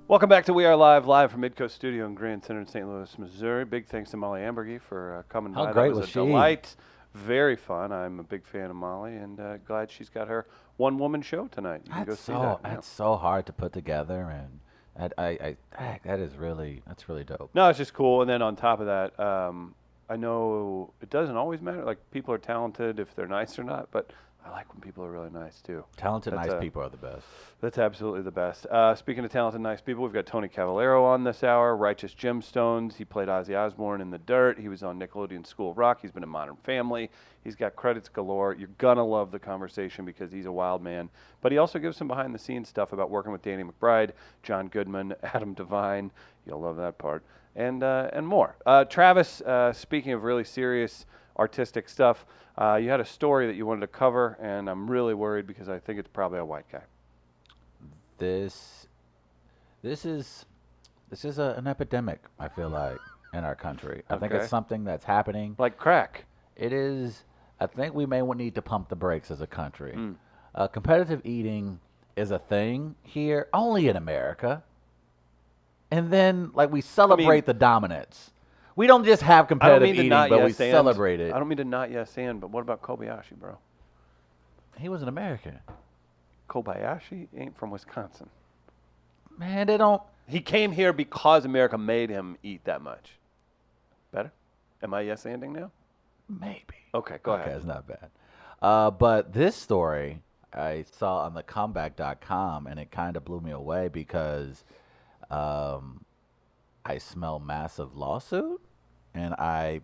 Welcome back to We Are Live from Midcoast Studio in Grand Center in St. Louis, Missouri. Big thanks to Molly Ambergy for coming How by. great That was was a she? delight. Very fun. I'm a big fan of Molly, and glad she's got her one-woman show tonight. You can go see that. Yeah. That's so hard to put together, and that's really dope. No, it's just cool. And then on top of that, I know it doesn't always matter. Like, people are talented if they're nice or not, but I like when people are really nice, too. Talented, nice people are the best. That's absolutely the best. Speaking of talented, nice people, we've got Tony Cavalero on this hour, Righteous Gemstones. He played Ozzy Osbourne in The Dirt. He was on Nickelodeon's School of Rock. He's been in Modern Family. He's got credits galore. You're going to love the conversation because he's a wild man. But he also gives some behind-the-scenes stuff about working with Danny McBride, John Goodman, Adam Devine. You'll love that part. And more. Travis, speaking of really serious artistic stuff, you had a story that you wanted to cover, and I'm really worried because I think it's probably a white guy. This is an epidemic, I feel like, in our country. I think it's something that's happening. Like crack. It is. I think we may need to pump the brakes as a country. Competitive eating is a thing here, only in America. And then, like, we celebrate the dominance. We don't just have competitive eating, but we celebrate it. I don't mean to not yes and, but what about Kobayashi, bro? He was an American. Kobayashi ain't from Wisconsin. Man, they don't. He came here because America made him eat that much. Better? Am I yes anding now? Maybe. Okay, go ahead. Okay, it's not bad. But this story I saw on the comeback.com, and it kind of blew me away because I smell massive lawsuit, and I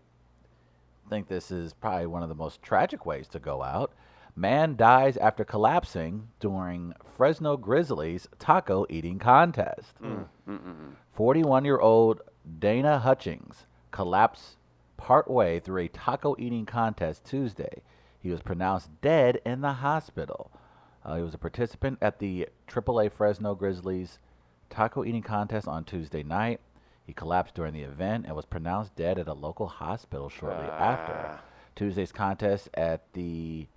think this is probably one of the most tragic ways to go out. Man dies after collapsing during Fresno Grizzlies taco eating contest. 41-year-old Dana Hutchings collapsed partway through a taco eating contest Tuesday. He was pronounced dead in the hospital. He was a participant at the AAA Fresno Grizzlies taco eating contest on Tuesday night. He collapsed during the event and was pronounced dead at a local hospital shortly after. Tuesday's contest at the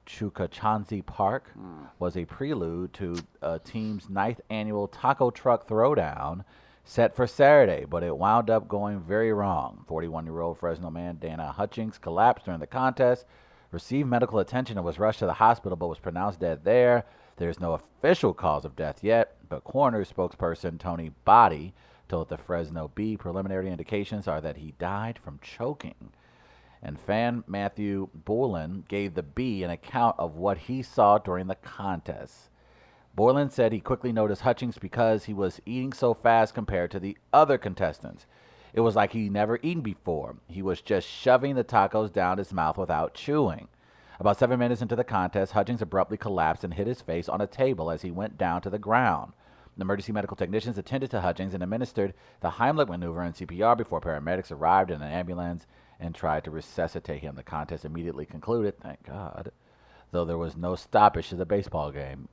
Chukachansi Park was a prelude to a team's 9th annual taco truck throwdown set for Saturday, but it wound up going very wrong. 41-year-old Fresno man Dana Hutchings collapsed during the contest, received medical attention, and was rushed to the hospital, but was pronounced dead there. There's no official cause of death yet, but coroner spokesperson Tony Body told the Fresno Bee preliminary indications are that he died from choking. And fan Matthew Borland gave the Bee an account of what he saw during the contest. Borland said he quickly noticed Hutchings because he was eating so fast compared to the other contestants. It was like he'd never eaten before. He was just shoving the tacos down his mouth without chewing. About 7 minutes into the contest, Hutchings abruptly collapsed and hit his face on a table as he went down to the ground. The emergency medical technicians attended to Hutchings and administered the Heimlich maneuver and CPR before paramedics arrived in an ambulance and tried to resuscitate him. The contest immediately concluded, thank God, though there was no stoppage to the baseball game.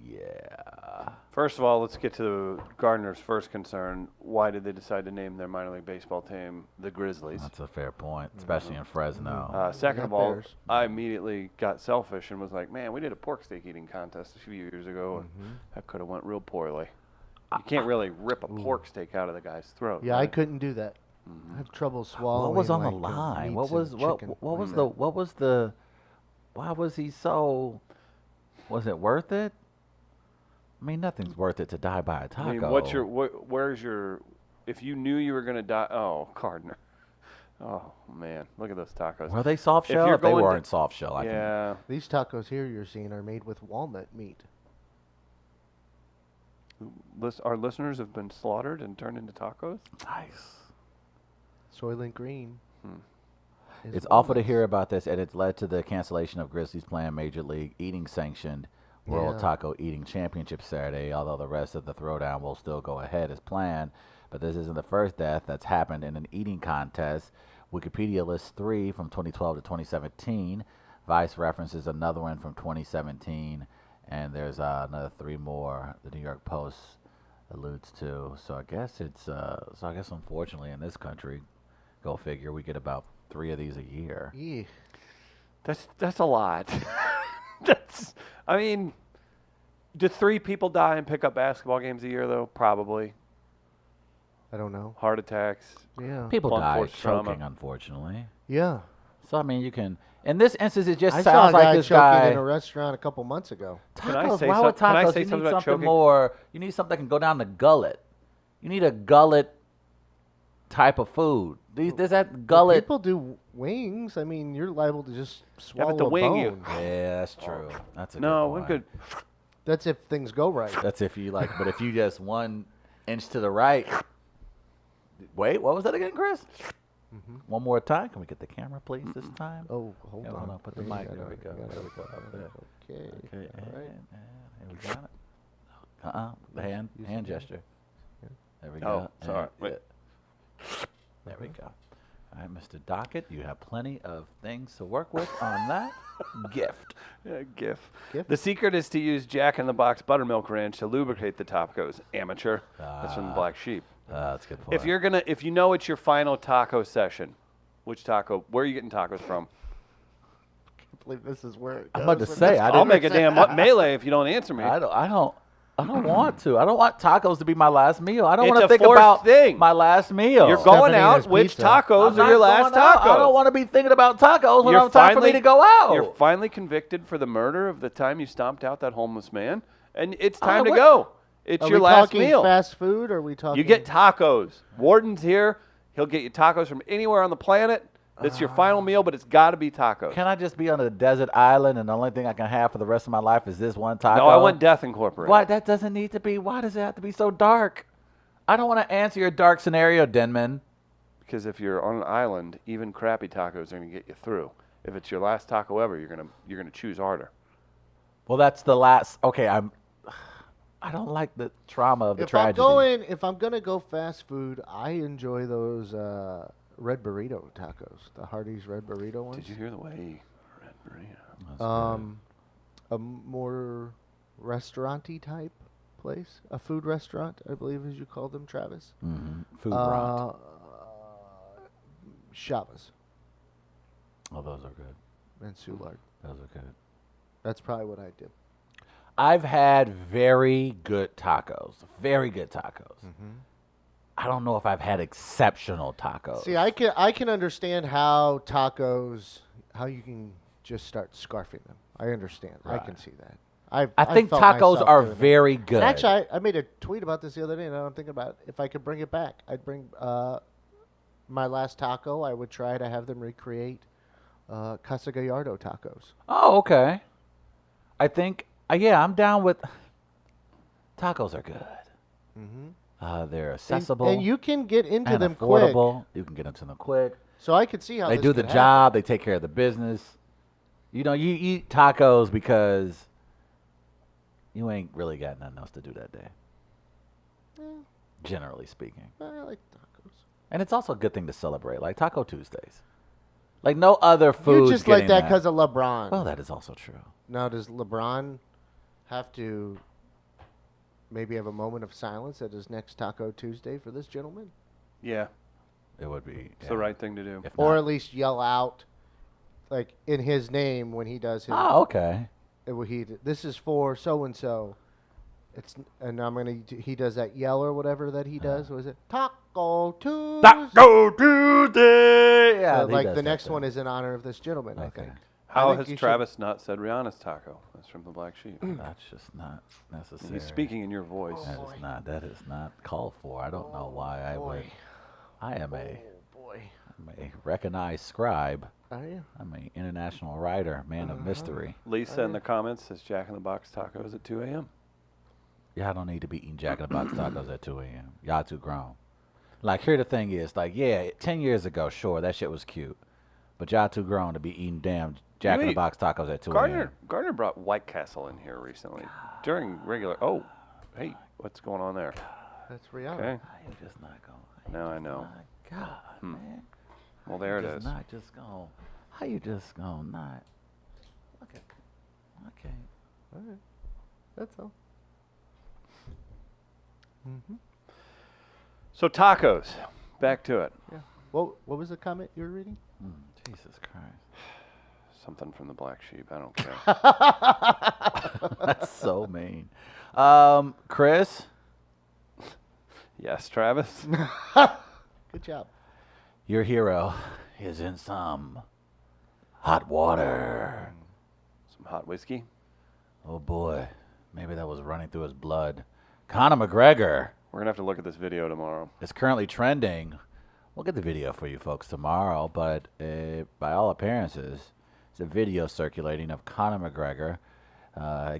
Yeah. First of all, let's get to Gardner's first concern. Why did they decide to name their minor league baseball team the Grizzlies? That's a fair point, especially in Fresno. Second of all, I immediately got selfish and was like, man, we did a pork steak eating contest a few years ago, and that could have went real poorly. You can't really rip a pork steak out of the guy's throat. Yeah, right? I couldn't do that. I have trouble swallowing. What was on the like, line? meats and Why was he so? Was it worth it? I mean, nothing's worth it to die by a taco. I mean, where's your, if you knew you were going to die, Gardner. Oh, man, look at those tacos. Were they soft shell? If they weren't soft shell, yeah. These tacos here you're seeing are made with walnut meat. Our listeners have been slaughtered and turned into tacos? Nice. Soylent Green. It's awful to hear about this, and it's led to the cancellation of Grizzlies playing Major League Eating sanctioned World Taco Eating Championship Saturday, although the rest of the throwdown will still go ahead as planned. But this isn't the first death that's happened in an eating contest. Wikipedia lists 3 from 2012 to 2017. Vice references another one from 2017. And there's another 3 more the New York Post alludes to. So I guess unfortunately in this country, go figure, we get about 3 of these a year. Yeah. That's a lot. I mean, do 3 people die and pick up basketball games a year, though? Probably. I don't know. Heart attacks. Yeah. People Blunt die force choking, trauma. unfortunately. Yeah. So I mean, you can. In this instance, it just I saw sounds a guy like this choking guy. in a restaurant a couple months ago. Can I Tacos. say Why would some- can I tacos? say You something need about something choking? more. You need something that can go down the gullet. You need a gullet type of food. There's that gullet. People do wings. I mean, you're liable to just Yeah, swallow but the a wing, bone. Yeah, that's true. That's a No, good we're point. good. That's if things go right. That's if you like. But if you just 1 inch to the right. Wait, what was that again, Chris? One more time. Can we get the camera, please, this time? Oh, hold Yeah, on. hold on, put the Wait, mic, I there we gotta- go, I gotta- there we go, up there. Okay. Okay, All right. and we got it. The hand Use hand the hand. gesture. There we Oh, go. sorry. And- Wait. There we go. All right, Mr. Dockett, you have plenty of things to work with on that gift. Yeah, GIF. GIF? The secret is to use Jack in the Box buttermilk ranch to lubricate the tacos. Amateur. That's from the Black Sheep. That's a good point. If you know it's your final taco session, where are you getting tacos from? I can't believe this is where it I'm goes about to with say, this I I'll didn't- make a damn melee if you don't answer me. I don't want to. I don't want tacos to be my last meal. I don't It's want a to think forced about thing. my last meal. You're going Stephanie out. has Which pizza. tacos I'm are your not last going out. tacos? I don't want to be thinking about tacos when it's time for me to go out. You're finally convicted for the murder of the time you stomped out that homeless man, and it's I time to would- go. It's Are your we last talking meal. fast food or are we talking? You get tacos. Warden's here. He'll get you tacos from anywhere on the planet. That's your final meal, but it's got to be tacos. Can I just be on a desert island and the only thing I can have for the rest of my life is this one taco? No, I want Death Incorporated. Why? That doesn't need to be. Why does it have to be so dark? I don't want to answer your dark scenario, Denman. Because if you're on an island, even crappy tacos are going to get you through. If it's your last taco ever, you're gonna choose harder. Well, that's the last. Okay, I don't like the trauma of the tragedy. If I'm gonna go fast food, I enjoy those red burrito tacos, the Hardee's red burrito ones. Did you hear the way Red Burrito? That's A more restaurant-y type place, a food restaurant, I believe, as you call them, Travis. good. Food rot. Chavez Oh, those are good. and Soulard. Those are good. That's probably what I did. I've had very good tacos. Very good tacos. I don't know if I've had exceptional tacos. See, I can understand how you can just start scarfing them. I understand. I can Right. see that. I think felt tacos myself are doing that. very good. Actually, I made a tweet about this the other day, and I'm thinking about if I could bring it back. I'd bring my last taco. I would try to have them recreate Casa Gallardo tacos. Oh, okay. I think, yeah, I'm down with. Tacos are good. They're accessible. And you can get into and them quick. affordable. You can get into them quick. So I could see how They this do the could job. They take care of the business. You know, you eat tacos because you ain't really got nothing else to do that day. happen. Generally speaking. I like tacos. And it's also a good thing to celebrate, like Taco Tuesdays. Like no other food. You're just like that because of LeBron. Well, that is also true. Now, does LeBron have to maybe have a moment of silence at his next Taco Tuesday for this gentleman? Yeah, It would be. it's the right thing to do. If Or not- at least yell out, like, in his name when he does his... Oh, okay. This is for so-and-so. And I'm going to... He does that yell or whatever that he does. What is it? Taco Tuesday! Taco Tuesday. Yeah, So, he like, does the that next thing. one is in honor of this gentleman, I Okay. think. How I think has you should- Travis not said Rihanna's taco? That's from the Black Sheep. That's just not necessary. He's speaking in your voice. That is not called for. I don't know why I would. I am Oh, boy. I'm a recognized scribe. Are you? I'm an international writer, man of mystery. Lisa in the comments says Jack in the Box tacos at 2 a.m. Y'all don't need to be eating Jack in the Box tacos at 2 a.m. Y'all too grown. Like, here the thing is, like, yeah, 10 years ago, sure, that shit was cute. But y'all too grown to be eating damn Jack in the Wait, Box tacos at 2 a.m. Gardner brought White Castle in here recently during regular. Oh, hey, what's going on there? That's Rihanna. Okay, How you just not going? now I know. My God, man. Well, there it Just is. not just going. How you just going not? Okay. Okay. All right. That's all. So tacos, back to it. Yeah. What was the comment you were reading? Jesus Christ. Something from the Black Sheep. I don't care. That's so mean. Chris, Yes, Travis. Good job. your hero is in some hot water. Some hot whiskey. Oh boy, maybe that was running through his blood. Conor McGregor We're gonna have to look at this video tomorrow. is currently trending. We'll get the video for you folks tomorrow, but by all appearances, it's a video circulating of Conor McGregor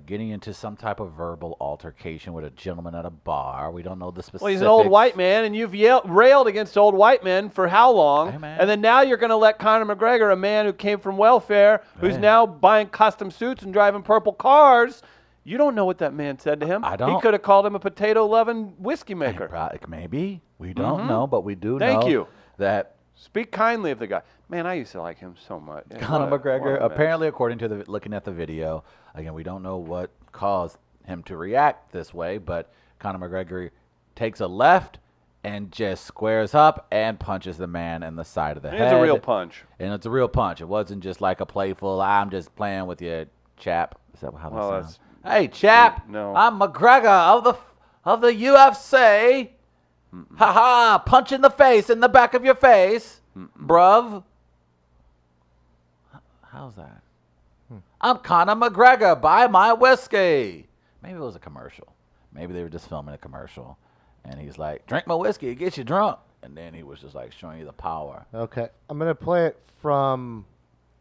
getting into some type of verbal altercation with a gentleman at a bar. We don't know the specifics. Well, he's an old white man, and you've railed against old white men for how long? Hey, man. And then now you're going to let Conor McGregor, a man who came from welfare, who's Hey. now buying custom suits and driving purple cars. You don't know what that man said to him. I don't. He could have called him a potato-loving whiskey maker. Maybe. We don't know, but we do Thank know you. that Speak kindly of the guy. Man, I used to like him so much. Yeah, Conor what a McGregor, man. apparently, according to looking at the video, again, we don't know what caused him to react this way, but Conor McGregor takes a left and just squares up and punches the man in the side of the head. It's a real punch. And it's a real punch. It wasn't just like a playful, I'm just playing with you, chap. Is that how that Well, sounds? Hey, chap, No. I'm McGregor of the UFC. Ha ha! Punch in the face, in the back of your face, bruv. How's that? I'm Conor McGregor. Buy my whiskey. Maybe it was a commercial. Maybe they were just filming a commercial, and he's like, "Drink my whiskey, it gets you drunk." And then he was just like showing you the power. Okay, I'm gonna play it from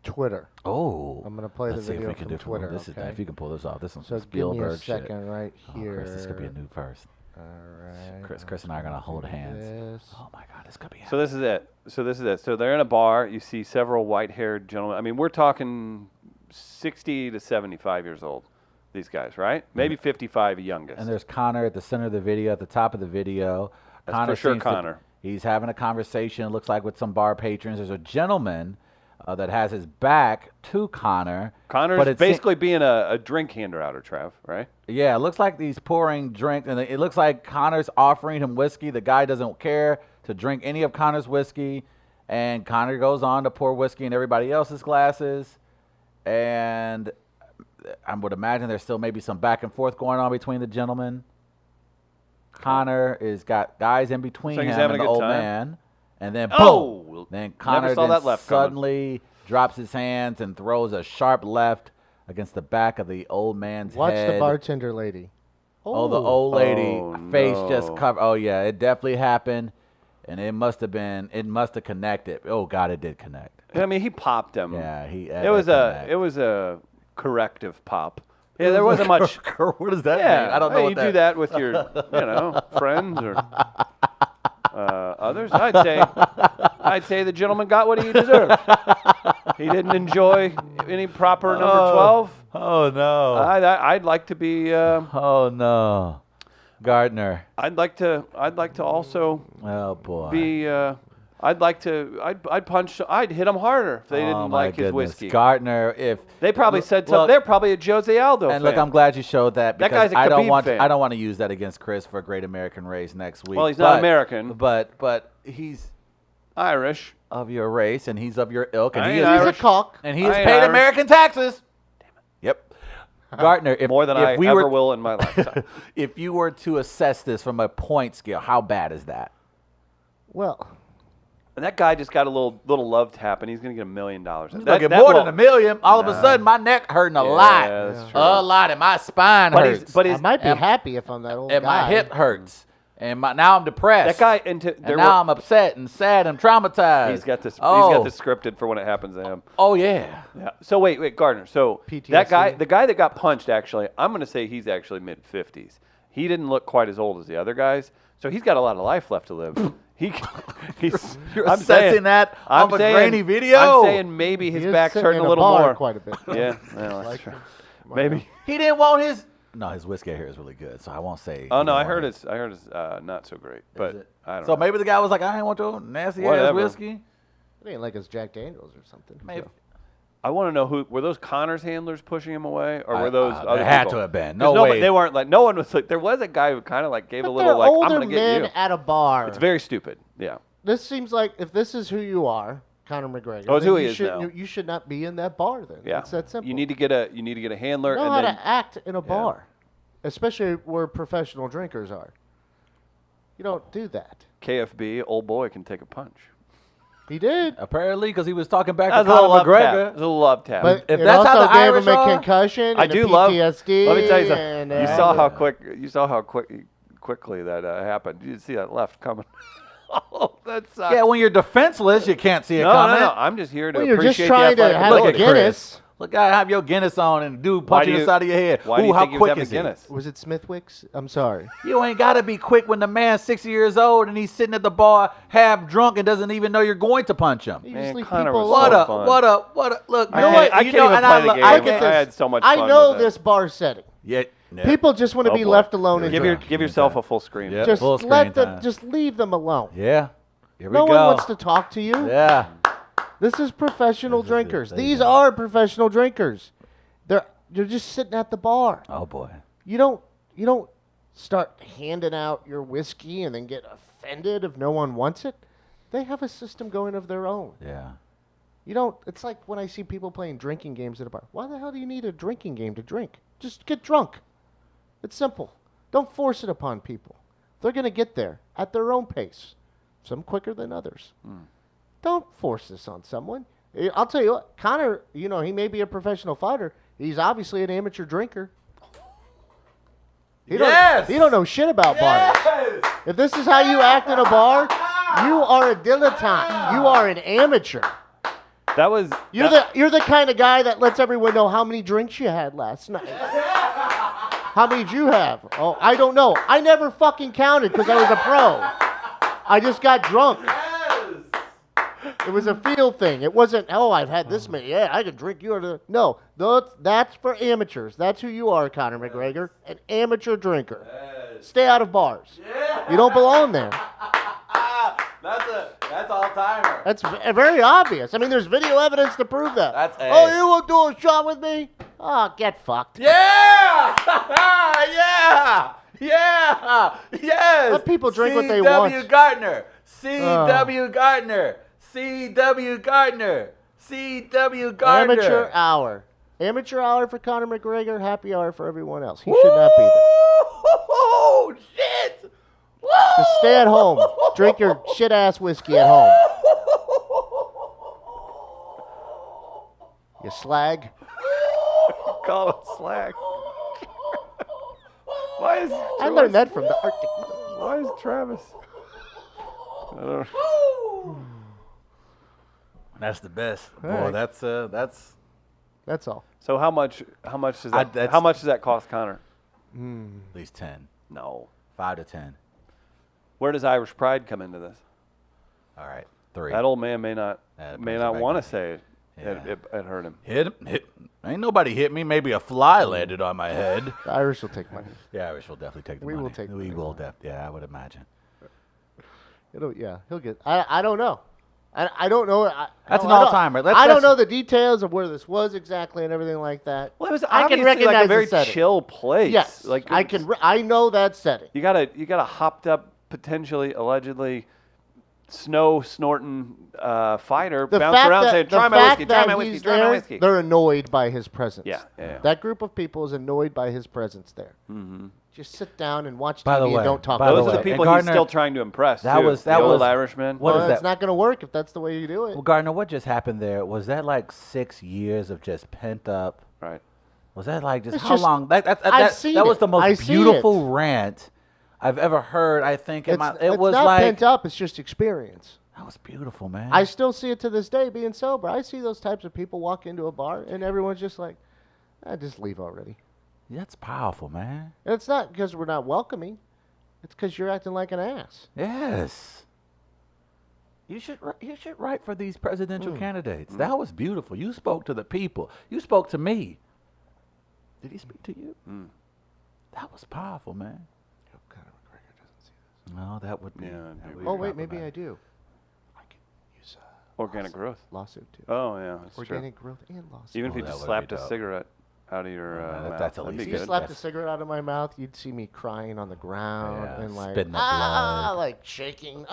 Twitter. Oh, I'm gonna play the let's see if video we can from do it from Twitter. This is, Okay. if you can pull this off, this one's So some give me a Spielberg shit. second right Oh, here. Chris, this could be a new first. All right. Chris and I are gonna hold hands. This. Oh my God, this could be. So this is it. So they're in a bar. You see several white-haired gentlemen. I mean, we're talking 60 to 75 years old. These guys, right? Maybe 55 youngest. And there's Conor at the center of the video, at the top of the video. That's for sure seems to- Conor. He's having a conversation, it looks like, with some bar patrons. There's a gentleman that has his back to Conor. Connor's but it basically being a drink hander outer, Trav, right? Yeah, it looks like he's pouring drinks, and it looks like Connor's offering him whiskey. The guy doesn't care to drink any of Connor's whiskey, and Conor goes on to pour whiskey in everybody else's glasses. And I would imagine there's still maybe some back and forth going on between the gentlemen. Conor is got guys in between So him he's and having the a good old time? man, and then boom. Oh! Then Never Conor saw then that left coming. suddenly drops his hands and throws a sharp left against the back of the old man's Watch head. the bartender lady. Oh, the old lady face just no. covered. Oh yeah, it definitely happened, and it must have connected. Oh God, it did connect. I mean, he popped him. Yeah, It was a corrective pop. Yeah, there wasn't much. What does that Yeah, mean? I don't know hey, what you that. do that with your, friends or others. I'd say the gentleman got what he deserved. He didn't enjoy any proper number 12. Oh no. I'd like to be. Oh no. Gardner. I'd like to also Oh boy. be. I'd hit him harder if they Oh, didn't my like his goodness. whiskey. Jardner, if They probably said something. look, They're probably a Jose Aldo and fan. look, I'm glad you showed that That because guy's a I don't Khabib want fan. I don't want to use that against Chris for a Great American Race next week. Well, he's not American. But he's Irish. of your race and he's of your ilk and I he ain't is He's a Irish. cock. and he has I ain't paid Irish. American taxes. Yep. Gardner, if More than if I we ever were, will in my lifetime. if you were to assess this from a point scale, how bad is that? Well, And that guy just got a little love tap, and he's going to get $1 million. He's gonna get more than $1 million. All of a sudden, my neck hurting a lot, that's true. a lot, and my spine hurts. But I he's might be and- happy if I'm that old and guy. my hip hurts, and now I'm depressed. that guy. and now I'm upset and sad and traumatized. He's got this. Oh, He's got this scripted for when it happens to him. oh yeah. Yeah. So wait, Gardner. So PTSD. that guy, the guy that got punched, actually, I'm going to say he's actually mid-50s. He didn't look quite as old as the other guys, so he's got a lot of life left to live. He's. You're I'm assessing saying, that I'm off a saying, grainy video. I'm saying maybe his He is back's sitting hurting in a little bar more. quite a bit. Yeah. Well, that's Like- true. Maybe. He didn't want his. No, his whiskey here is really good, so I won't say. Oh he no, didn't I want heard it. it's. I heard it's not so great, but it? I don't So know. maybe the guy was like, I ain't want your nasty ass Whatever. whiskey. It ain't like it's Jack Daniels or something. Maybe. So. I want to know who were those Connor's handlers pushing him away, or were I- those other there had people? to have been. 'Cause No nobody- way. They weren't like. No one was like. There was a guy who kind of like gave But a little they're like, older "I'm gonna men get you." at a bar. It's very stupid. Yeah. This seems like if this is who you are, Conor McGregor. Oh, it's then who he you is should, now. You should not be in that bar then. Yeah. It's that simple. You need to get a handler know and how then to act in a bar, especially where professional drinkers are. You don't do that. KFB, old boy can take a punch. He did. Apparently, because he was talking back That's to a little Conor love tap. McGregor. That's a little love tap. But If it that's how also the gave Irish him a are, concussion and I a do love. PTSD. Let me tell you and, something. You saw how quickly that happened. You didn't see that left coming. Oh, that sucks. Yeah, when you're defenseless, you can't see it no, coming. no. I'm just here to Well, you're just appreciate trying the to athletic have Look a at ability. Guinness. Chris. Look, I have your Guinness on and dude punching the side of your head. Why do Ooh, you how think he was quick having is he? Guinness? Was it Smithwick's? I'm sorry. You ain't got to be quick when the man's 60 years old and he's sitting at the bar half drunk and doesn't even know you're going to punch him. You Man, just leave Connor people was alone. What so up? fun. What up? Look, I man. can't- I can't even and play the game. Look at I this. had so much I fun know with it. this bar setting. Yeah. People just want to Oh, be boy. left alone and Give drink. yourself a full screen. Yeah. Just full screen let them. time. Just leave them alone. Yeah. Here we No go. one wants to talk to you. Yeah. This is professional This is it. drinkers. There you These go. are professional drinkers. They're just sitting at the bar. Oh boy. You don't start handing out your whiskey and then get offended if no one wants it. They have a system going of their own. Yeah. You don't. It's like when I see people playing drinking games at a bar. Why the hell do you need a drinking game to drink? Just get drunk. It's simple. Don't force it upon people. They're going to get there at their own pace. Some quicker than others. Don't force this on someone. I'll tell you what, Connor, he may be a professional fighter. He's obviously an amateur drinker. He don't know shit about bars. If this is how you act in a bar, you are a dilettante. You are an amateur. That was. You're the kind of guy that lets everyone know how many drinks you had last night. How many did you have? Oh, I don't know. I never fucking counted because I was a pro. I just got drunk. It was a feel thing. It wasn't, I've had this many. Yeah, I can drink you. No, that's for amateurs. That's who you are, Conor McGregor, an amateur drinker. Stay out of bars. You don't belong there. That's all timer. That's very obvious. I mean, there's video evidence to prove that. That's A. Oh, you won't do a shot with me? Oh, get fucked. Yeah! yeah! Yeah! Yes! Let people drink what they want. C.W. Gardner. C.W. Gardner. C.W. Gardner. C.W. Gardner. Amateur hour. Amateur hour for Conor McGregor, happy hour for everyone else. He should not be there. Oh, shit! Just stay at home. Drink your shit-ass whiskey at home. You slag. Call it slack. Why is I learned that from the Arctic. Why is Travis? I don't know. That's the best. All Boy, right. that's all. So how much does I- that that's- how much does that cost Connor? at least 10. No. 5 to 10. Where does Irish pride come into this? All right. 3. That old man may not That brings it back want to to- say Yeah. it hurt him. Hit him. Ain't nobody hit me. Maybe a fly landed on my head. The Irish will take money. The Irish will definitely take the We money. will take the We money. will yeah, I would imagine. He'll get. I don't know. I don't know. That's an I don't- all-timer. I don't That's- know the details of where this was exactly and everything like that. Well, it was I can obviously recognize like a the very setting. chill place. Yes, like I it's- can. I know that setting. You got a hopped up, potentially, allegedly, snow snorting fighter The bounce fact around that, saying, the "Try my fact whiskey, try that my whiskey, he's try my there, whiskey." they're annoyed by his presence. Yeah. That group of people is annoyed by his presence there. Mm-hmm. Just sit down and watch By TV the and way, don't talk. by to Those the are the way, people and he's Gardner- still trying to impress. that too. was- the old was- Irishman. what Well, is it's that? not going to work if that's the way you do it. Well, Gardner, what just happened there? Was that like 6 years of just pent up? Right. Was that like just It's how just- long? I've seen that was it. the I most see beautiful it. rant I've ever heard. I think It's it was not like pent up. It's just experience. that was beautiful, man. I still see it to this day being sober. I see those types of people walk into a bar and everyone's just like, just leave already. That's powerful, man. And it's not because we're not welcoming. It's because you're acting like an ass. Yes. You should write for these presidential candidates. That was beautiful. You spoke to the people. You spoke to me. Did he speak to you? That was powerful, man. Conor McGregor doesn't see this. No, that would be. Yeah, that it'd would be be Oh, wait, maybe I problematic. do. I can use Organic growth. lawsuit too. Oh yeah, that's true. Organic growth and lawsuit. Even if Oh, he that just would be slapped a dope. cigarette. out of your mouth. that's at That'd least be If you good. slapped a cigarette out of my mouth, you'd see me crying on the ground Yeah, and like spitting up blood. like shaking.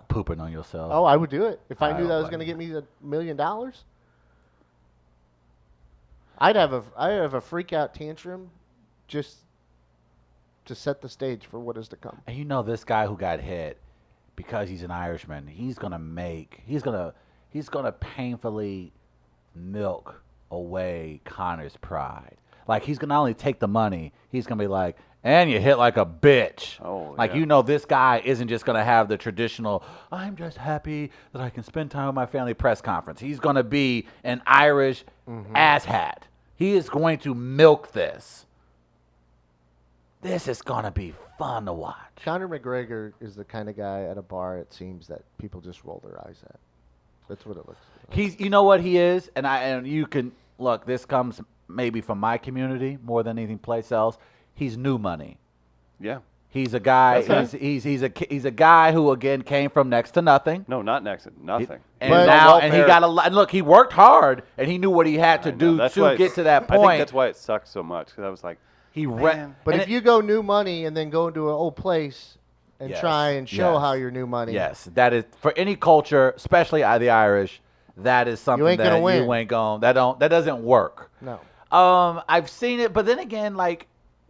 Pooping on yourself. Oh, I would do it if I knew don't that was like going to it. get me $1 million. I'd have a freak out tantrum just to set the stage for what is to come. And you know this guy who got hit, because he's an Irishman, he's gonna painfully milk away Connor's pride. Like, he's gonna not only take the money, he's gonna be like, and you hit like a bitch. Oh, like, yeah. you know, this guy isn't just gonna have the traditional, I'm just happy that I can spend time with my family press conference. He's gonna be an Irish asshat. He is going to milk this. This is gonna be fun to watch. Conor McGregor is the kind of guy at a bar, it seems, that people just roll their eyes at. That's what it looks like. You know what he is, and you can look. This comes maybe from my community more than anything place else. He's new money. Yeah. He's a guy. That's He's a guy who again came from next to nothing. No, not next. Nothing. And But- now, and he welfare. got a lot. And look, he worked hard, and he knew what he had to I know. do That's to why get to that I think point. that's why it sucks so much, because I was like, He Man. But and if you go new money and then go into an old place and Yes, try and show yes. how you're new money, yes, that is for any culture, especially the Irish. That is something ain't that gonna win. you ain't going. That doesn't work. no. I've seen it, but then again, like,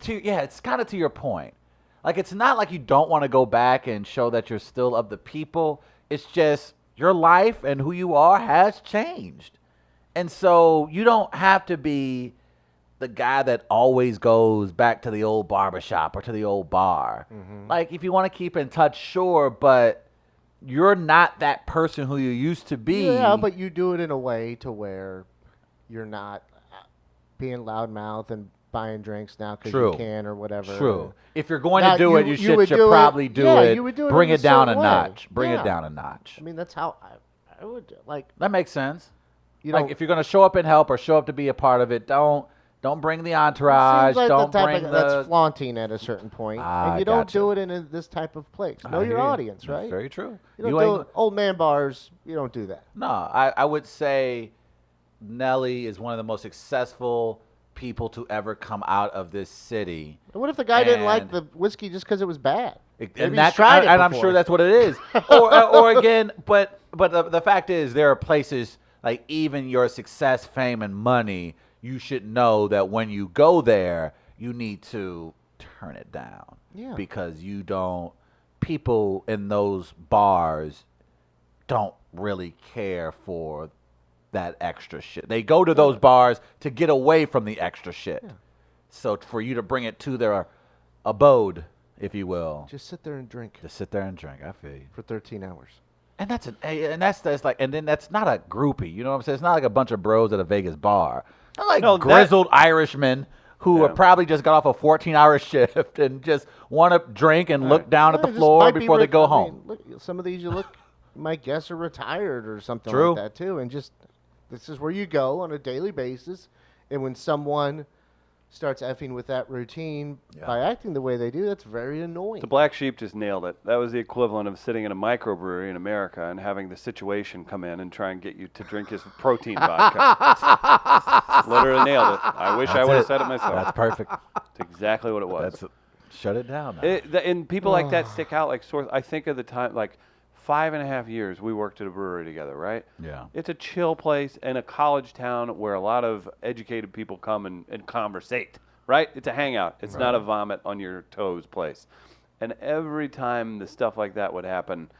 it's kind of to your point. Like, it's not like you don't want to go back and show that you're still of the people. It's just your life and who you are has changed. And so you don't have to be the guy that always goes back to the old barbershop or to the old bar. Like, if you want to keep in touch, sure, but you're not that person who you used to be. Yeah, but you do it in a way to where you're not being loudmouth and buying drinks now because True. you can or whatever. True. If you're going Now, to do you- it, you you should would do it- probably do yeah, it. you would do it Bring in a it down a certain way. notch. Bring Yeah. it down a notch. I mean, that's how I would like. That makes sense. You Like, know, if you're going to show up and help or show up to be a part of it, don't bring the entourage. seems like Don't the type bring of, the. that's flaunting at a certain point, Ah, and you don't gotcha. do it in this type of place. Know I your hear you. audience, That's right? very true. You don't You do ain't- old man bars. You don't do that. No, I would say Nelly is one of the most successful people to ever come out of this city. And what if the guy didn't like And- the whiskey just because it was bad? Maybe And he's that, tried it and I'm before. sure that's what it is. or again, but the fact is, there are places like even your success, fame, and money. You should know that when you go there, you need to turn it down. Yeah. Because you don't. People in those bars don't really care for that extra shit. They go to those bars to get away from the extra shit. So for you to bring it to their abode, if you will, Just sit there and drink just sit there and drink. I feel you. for 13 hours. And that's like, and then that's not a groupie. You know what I'm saying? It's not like a bunch of bros at a Vegas bar. They're like No, that- grizzled Irishmen who Yeah. are probably just got off a 14-hour shift and just want to drink and look down at Well, the it just floor might be before they go I home. mean, look, some of these you might guess are retired or something True. like that too, and just this is where you go on a daily basis. And when someone starts effing with that routine Yeah. by acting the way they do, that's very annoying. The Black Sheep just nailed it. That was the equivalent of sitting in a microbrewery in America and having the situation come in and try and get you to drink his protein vodka. Literally nailed it. I wish I would have said it myself. That's perfect. That's exactly what it was. That's shut it down. Now. And people like that stick out like sore. I think of the time, like 5.5 years we worked at a brewery together, right? Yeah. It's a chill place in a college town where a lot of educated people come and conversate, right? It's a hangout. It's not a vomit on your toes place. And every time the stuff like that would happen,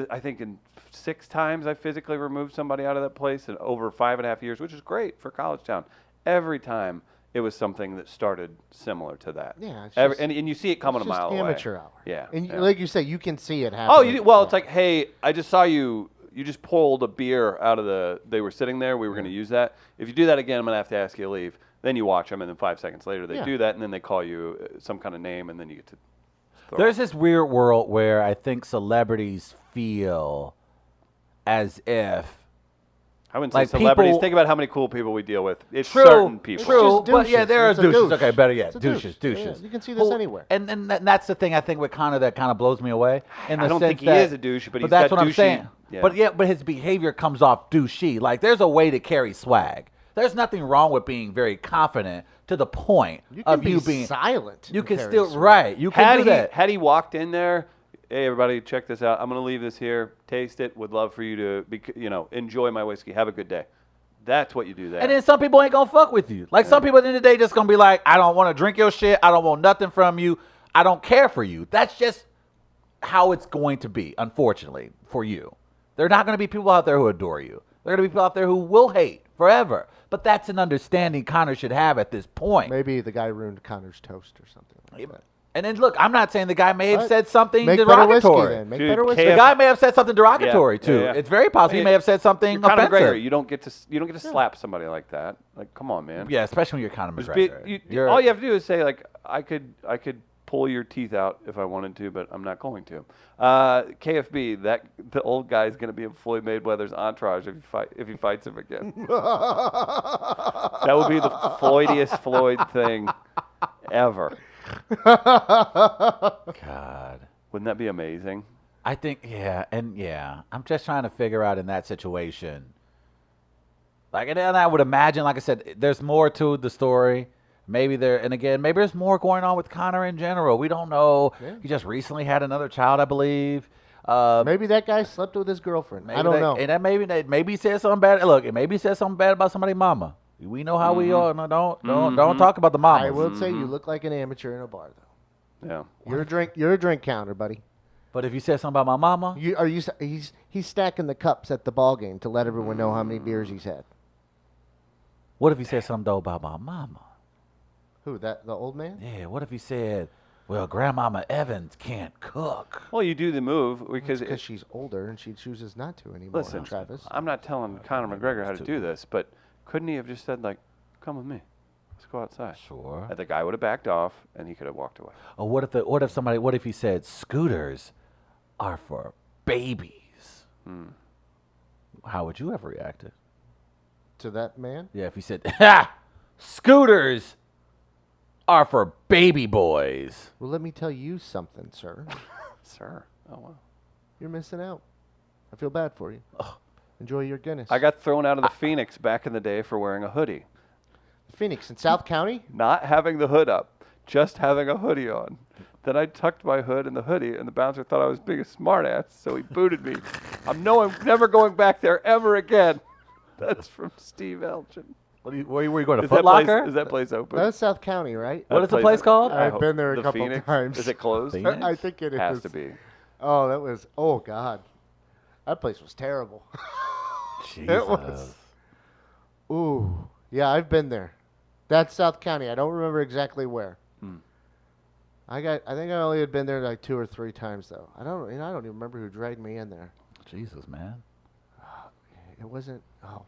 I think in 6 times I physically removed somebody out of that place in over 5.5 years, which is great for college town. Every time it was something that started similar to that. Yeah, it's Every, just- and you see it coming It's a just mile away. amateur hour. Yeah. And yeah. like you say, you can see it happen. Oh, it's like, hey, I just saw you. You just pulled a beer out of they were sitting there. We were going to use that. If you do that again, I'm going to have to ask you to leave. Then you watch them, and then 5 seconds later they Yeah. do that, and then they call you some kind of name, and then you get to. There's this weird world where I think celebrities feel as if I wouldn't like say celebrities. people- Think about how many cool people we deal with. It's True, certain people. True, It's just but yeah, douches. there are It's a douches. douche. Okay, better yet, It's a douches. douche. Yeah, douches. you can see this anywhere. And that's the thing I think with Connor that kind of blows me away. In the I don't sense think he that- is a douche, but he's that's got what I'm douchey- saying. yeah. But his behavior comes off douchey. Like there's a way to carry swag. There's nothing wrong with being very confident to the point You can of be you being silent. You and can carry still a sword. right. You can do that. Had he walked in there, hey everybody, check this out. I'm gonna leave this here. Taste it. Would love for you to enjoy my whiskey. Have a good day. That's what you do there. And then some people ain't gonna fuck with you. Like some people at the end of the day just gonna be like, I don't want to drink your shit. I don't want nothing from you. I don't care for you. That's just how it's going to be, unfortunately, for you. There are not gonna be people out there who adore you. There are gonna be people out there who will hate forever. But that's an understanding Connor should have at this point. Maybe the guy ruined Connor's toast or something like that. And then look, I'm not saying the guy may have What? said something Make better whiskey derogatory. then. Make Dude, better whiskey. The guy may have said something derogatory Yeah, too. yeah. It's very possible he may have said something You're Conor offensive. McGregor. You don't get to slap somebody like that. Like, come on, man. Yeah, especially when you're Conor Just be- McGregor. all you have to do is say like, I could pull your teeth out if I wanted to, but I'm not going to. KFB, the old guy is going to be in Floyd Mayweather's entourage if he fights him again. That would be the Floydiest Floyd thing ever. God. Wouldn't that be amazing? I think, I'm just trying to figure out in that situation. Like, and then I would imagine, like I said, there's more to the story. Maybe maybe there's more going on with Connor in general. We don't know. Yeah. He just recently had another child, I believe. Maybe that guy slept with his girlfriend. I don't know. And that maybe he said something bad. Look, maybe he said something bad about somebody's mama. We know how we are. No, don't talk about the mama. I will say you look like an amateur in a bar, though. Yeah. You're a drink counter, buddy. But if you said something about my mama, He's stacking the cups at the ball game to let everyone know how many beers he's had. what if he said something though about my mama? Who, the old man? Yeah, what if he said, well, Grandmama Evans can't cook? Well, you do the move because Because she's older and she chooses not to anymore. listen, Travis. I'm not telling Conor McGregor how to do this, but couldn't he have just said like, "Come with me, let's go outside"? Sure. And the guy would have backed off, and he could have walked away. Or what if he said scooters are for babies? How would you have reacted? To that man? Yeah, if he said, ha! Scooters are for baby boys. Well, let me tell you something, sir. Sir, oh wow. You're missing out. I feel bad for you. Enjoy your Guinness. I got thrown out of the Phoenix back in the day for wearing a hoodie. Phoenix in South County? Not having the hood up, just having a hoodie on. Then I tucked my hood in the hoodie, and the bouncer thought I was being a smartass, so he booted me. I'm never going back there ever again. That's from Steve Elgin. Where were you going to Is Foot that place- Locker? Is that place open? That's South County, right? What is the place called? I've been there a couple Phoenix? times. Is it closed? Phoenix? I think it is. Has to be. Oh, that was. Oh God, that place was terrible. Jesus. It was. Ooh, yeah, I've been there. That's South County. I don't remember exactly where. I think I only had been there like 2 or 3 times though. I don't even remember who dragged me in there. Jesus, man. It wasn't. Oh, All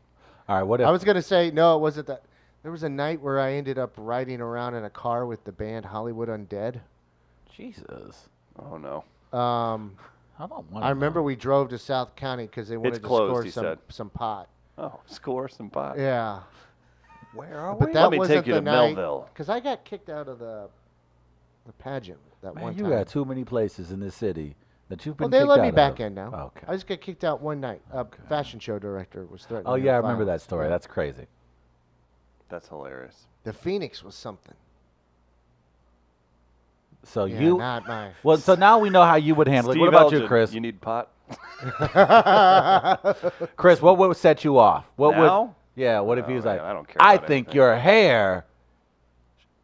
right, what if I was gonna say no. It wasn't that. There was a night where I ended up riding around in a car with the band Hollywood Undead. Jesus. Oh no. I don't want I remember we drove to South County because they wanted to closed, score he said. some pot. Oh, score some pot. Yeah, Where are but we? that Let me wasn't take you the to night Melville. because I got kicked out of the pageant that Man, one you time. got too many places in this city that you've been Well, they kicked let me out back of. in now. Okay. I just got kicked out one night. Fashion show director was threatening. Oh, me yeah, I with remember that violence. story. Yeah. That's crazy. That's hilarious. The Phoenix was something. So Yeah, you... not my. Well, so now we know how you would handle it. What Steve about you, Elgin, Chris? You need pot? Chris, what would set you off? What would? Now? Yeah. What if he Oh, was man, like, I don't care I about think anything." your hair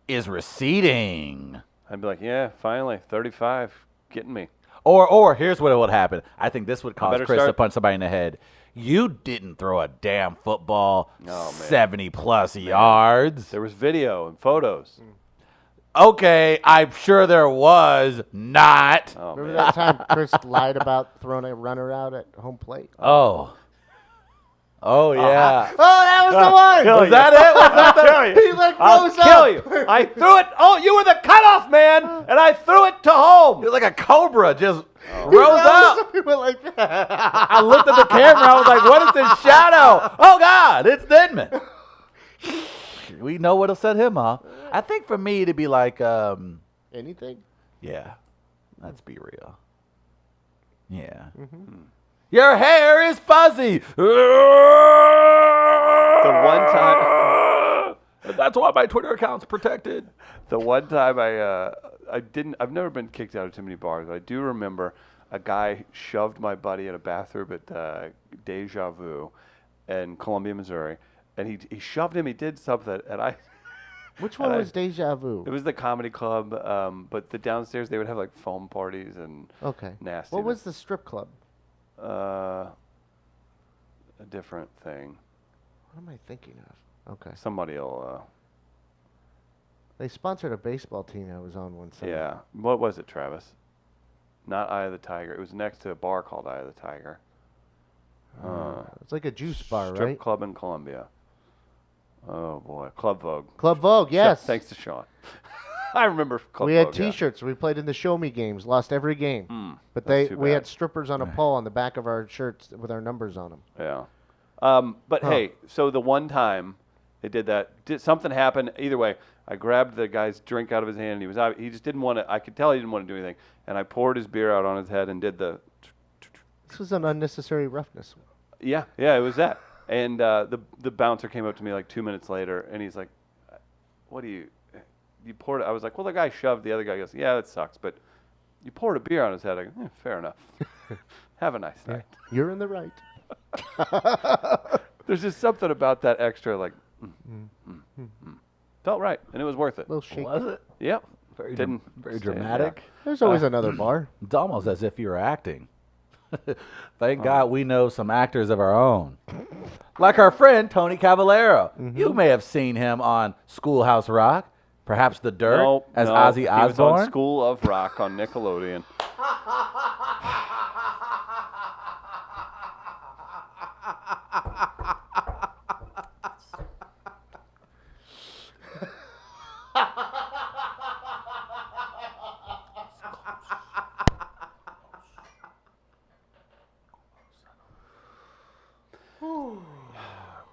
is receding. I'd be like, yeah, finally, 35, getting me. Or here's what would happen. I think this would cause better Chris to start- punch somebody in the head. You didn't throw a damn football Oh, man. 70 plus yards. There was video and photos. Okay, I'm sure there was not. Oh, Remember man. that time Chris lied about throwing a runner out at home plate? Oh. Oh, yeah. Oh, that was the one. kill Was you. that it? Was that I'll kill you. He like I'll rose kill up. you. I threw it. Oh, you were the cutoff man, and I threw it to home. You're like a cobra just He rose up. He went like that. I looked at the camera. I was like, what is this shadow? Oh, God, it's Denman. We know what'll set him off. I think for me, it'd be like, Anything? yeah, let's be real. Yeah. Your hair is fuzzy. The one time. And that's why my Twitter account's protected. The one time I've never been kicked out of too many bars. But I do remember a guy shoved my buddy in a bathroom at Deja Vu in Columbia, Missouri, and he shoved him. He did something, and I. Which one was Deja Vu? It was the comedy club, but the downstairs they would have like foam parties and nasty. What was the strip club? A different thing. What am I thinking of? Okay. Somebody will. They sponsored a baseball team I was on one summer. Yeah. What was it, Travis? Not Eye of the Tiger. It was next to a bar called Eye of the Tiger. It's like a juice bar, Strip right? club in Columbia. Oh boy, Club Vogue. Club Vogue, yes. Thanks to Sean. I remember Club We Vogue. had T-shirts. We played in the Show Me games. Lost every game. But that's too we bad. had strippers on a pole on the back of our shirts with our numbers on them. Yeah. But hey, so the one time they did that, something happened. Either way, I grabbed the guy's drink out of his hand, and he just didn't want to. I could tell he didn't want to do anything, and I poured his beer out on his head and did the. This was an unnecessary roughness. Yeah, it was that. And the bouncer came up to me like 2 minutes later, and he's like, "What do you poured?" I was like, "Well, the guy shoved the other guy." He goes, "Yeah, that sucks, but you poured a beer on his head." I go, "Fair enough. Have a nice night." You're in the right. There's just something about that extra, like, felt right, and it was worth it. Little shake. Was it? Yep. Very Stand dramatic. There's always another bar. It's almost as if you were acting. Thank God we know some actors of our own. Like our friend Tony Cavalero. You may have seen him on Schoolhouse Rock, perhaps The Dirt, as Ozzy Osbourne. He was on School of Rock on Nickelodeon.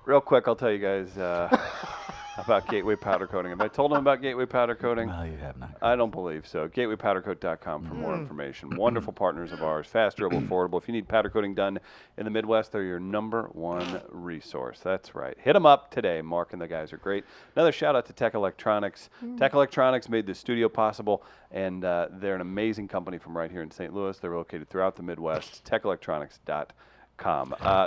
Real quick, I'll tell you guys about Gateway Powder Coating. Have I told them about Gateway Powder Coating? No, you have not. I don't believe so. GatewayPowderCoat.com for more information. Wonderful partners of ours. Fast, durable, affordable. If you need powder coating done in the Midwest, they're your #1 resource. That's right. Hit them up today. Mark and the guys are great. Another shout out to Tech Electronics. Tech Electronics made this studio possible, and they're an amazing company from right here in St. Louis. They're located throughout the Midwest. TechElectronics.com.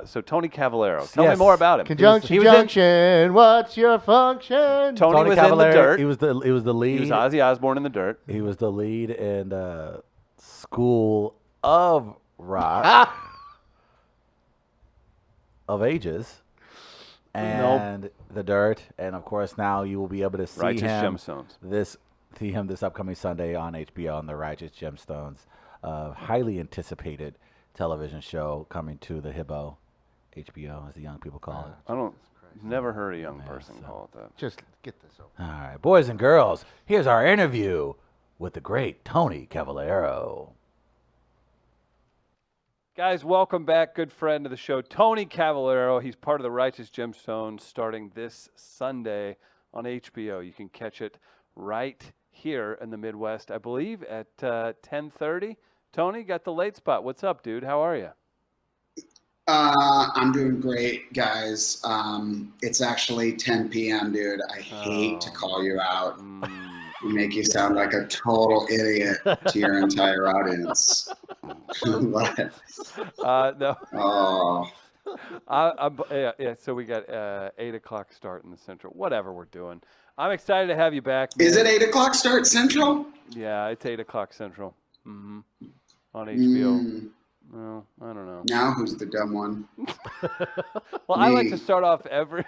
So Tony Cavalero, tell me more about him. Conjunction, what's your function? Tony was Cavalero, in The Dirt. He was the lead. He was Ozzy Osbourne in The Dirt. He was the lead in School of Rock of Ages and The Dirt, and of course now you will be able to see Righteous him Gemstones. this upcoming Sunday on HBO on the Righteous Gemstones, highly anticipated television show coming to the Hibbo, HBO as the young people call it. Never heard a young person call it that. Just get this over. All right, boys and girls, here's our interview with the great Tony Cavalero. Guys, welcome back. Good friend of the show, Tony Cavalero. He's part of the Righteous Gemstones starting this Sunday on HBO. You can catch it right here in the Midwest, I believe, at 10:30. Tony, got the late spot. What's up, dude? How are you? I'm doing great, guys. It's actually 10 p.m., dude. I hate to call you out. You make you sound like a total idiot to your entire audience. But, No. Oh. Yeah, so we got 8 o'clock start in the Central. Whatever we're doing. I'm excited to have you back, man. Is it 8 o'clock start Central? Yeah, it's 8 o'clock Central. On HBO. Well, I don't know. Now who's the dumb one? Well, I like to start off every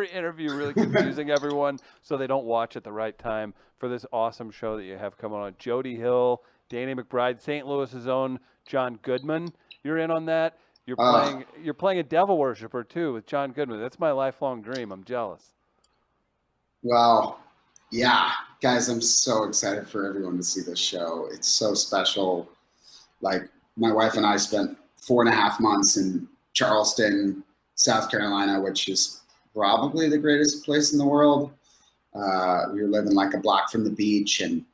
interview really confusing everyone so they don't watch at the right time for this awesome show that you have coming on. Jody Hill, Danny McBride, St. Louis's own John Goodman. You're in on that. You're playing a devil worshiper too with John Goodman. That's my lifelong dream. I'm jealous. Well, yeah, guys, I'm so excited for everyone to see this show. It's so special. Like, my wife and I spent 4.5 months in Charleston, South Carolina, which is probably the greatest place in the world. We were living like a block from the beach, and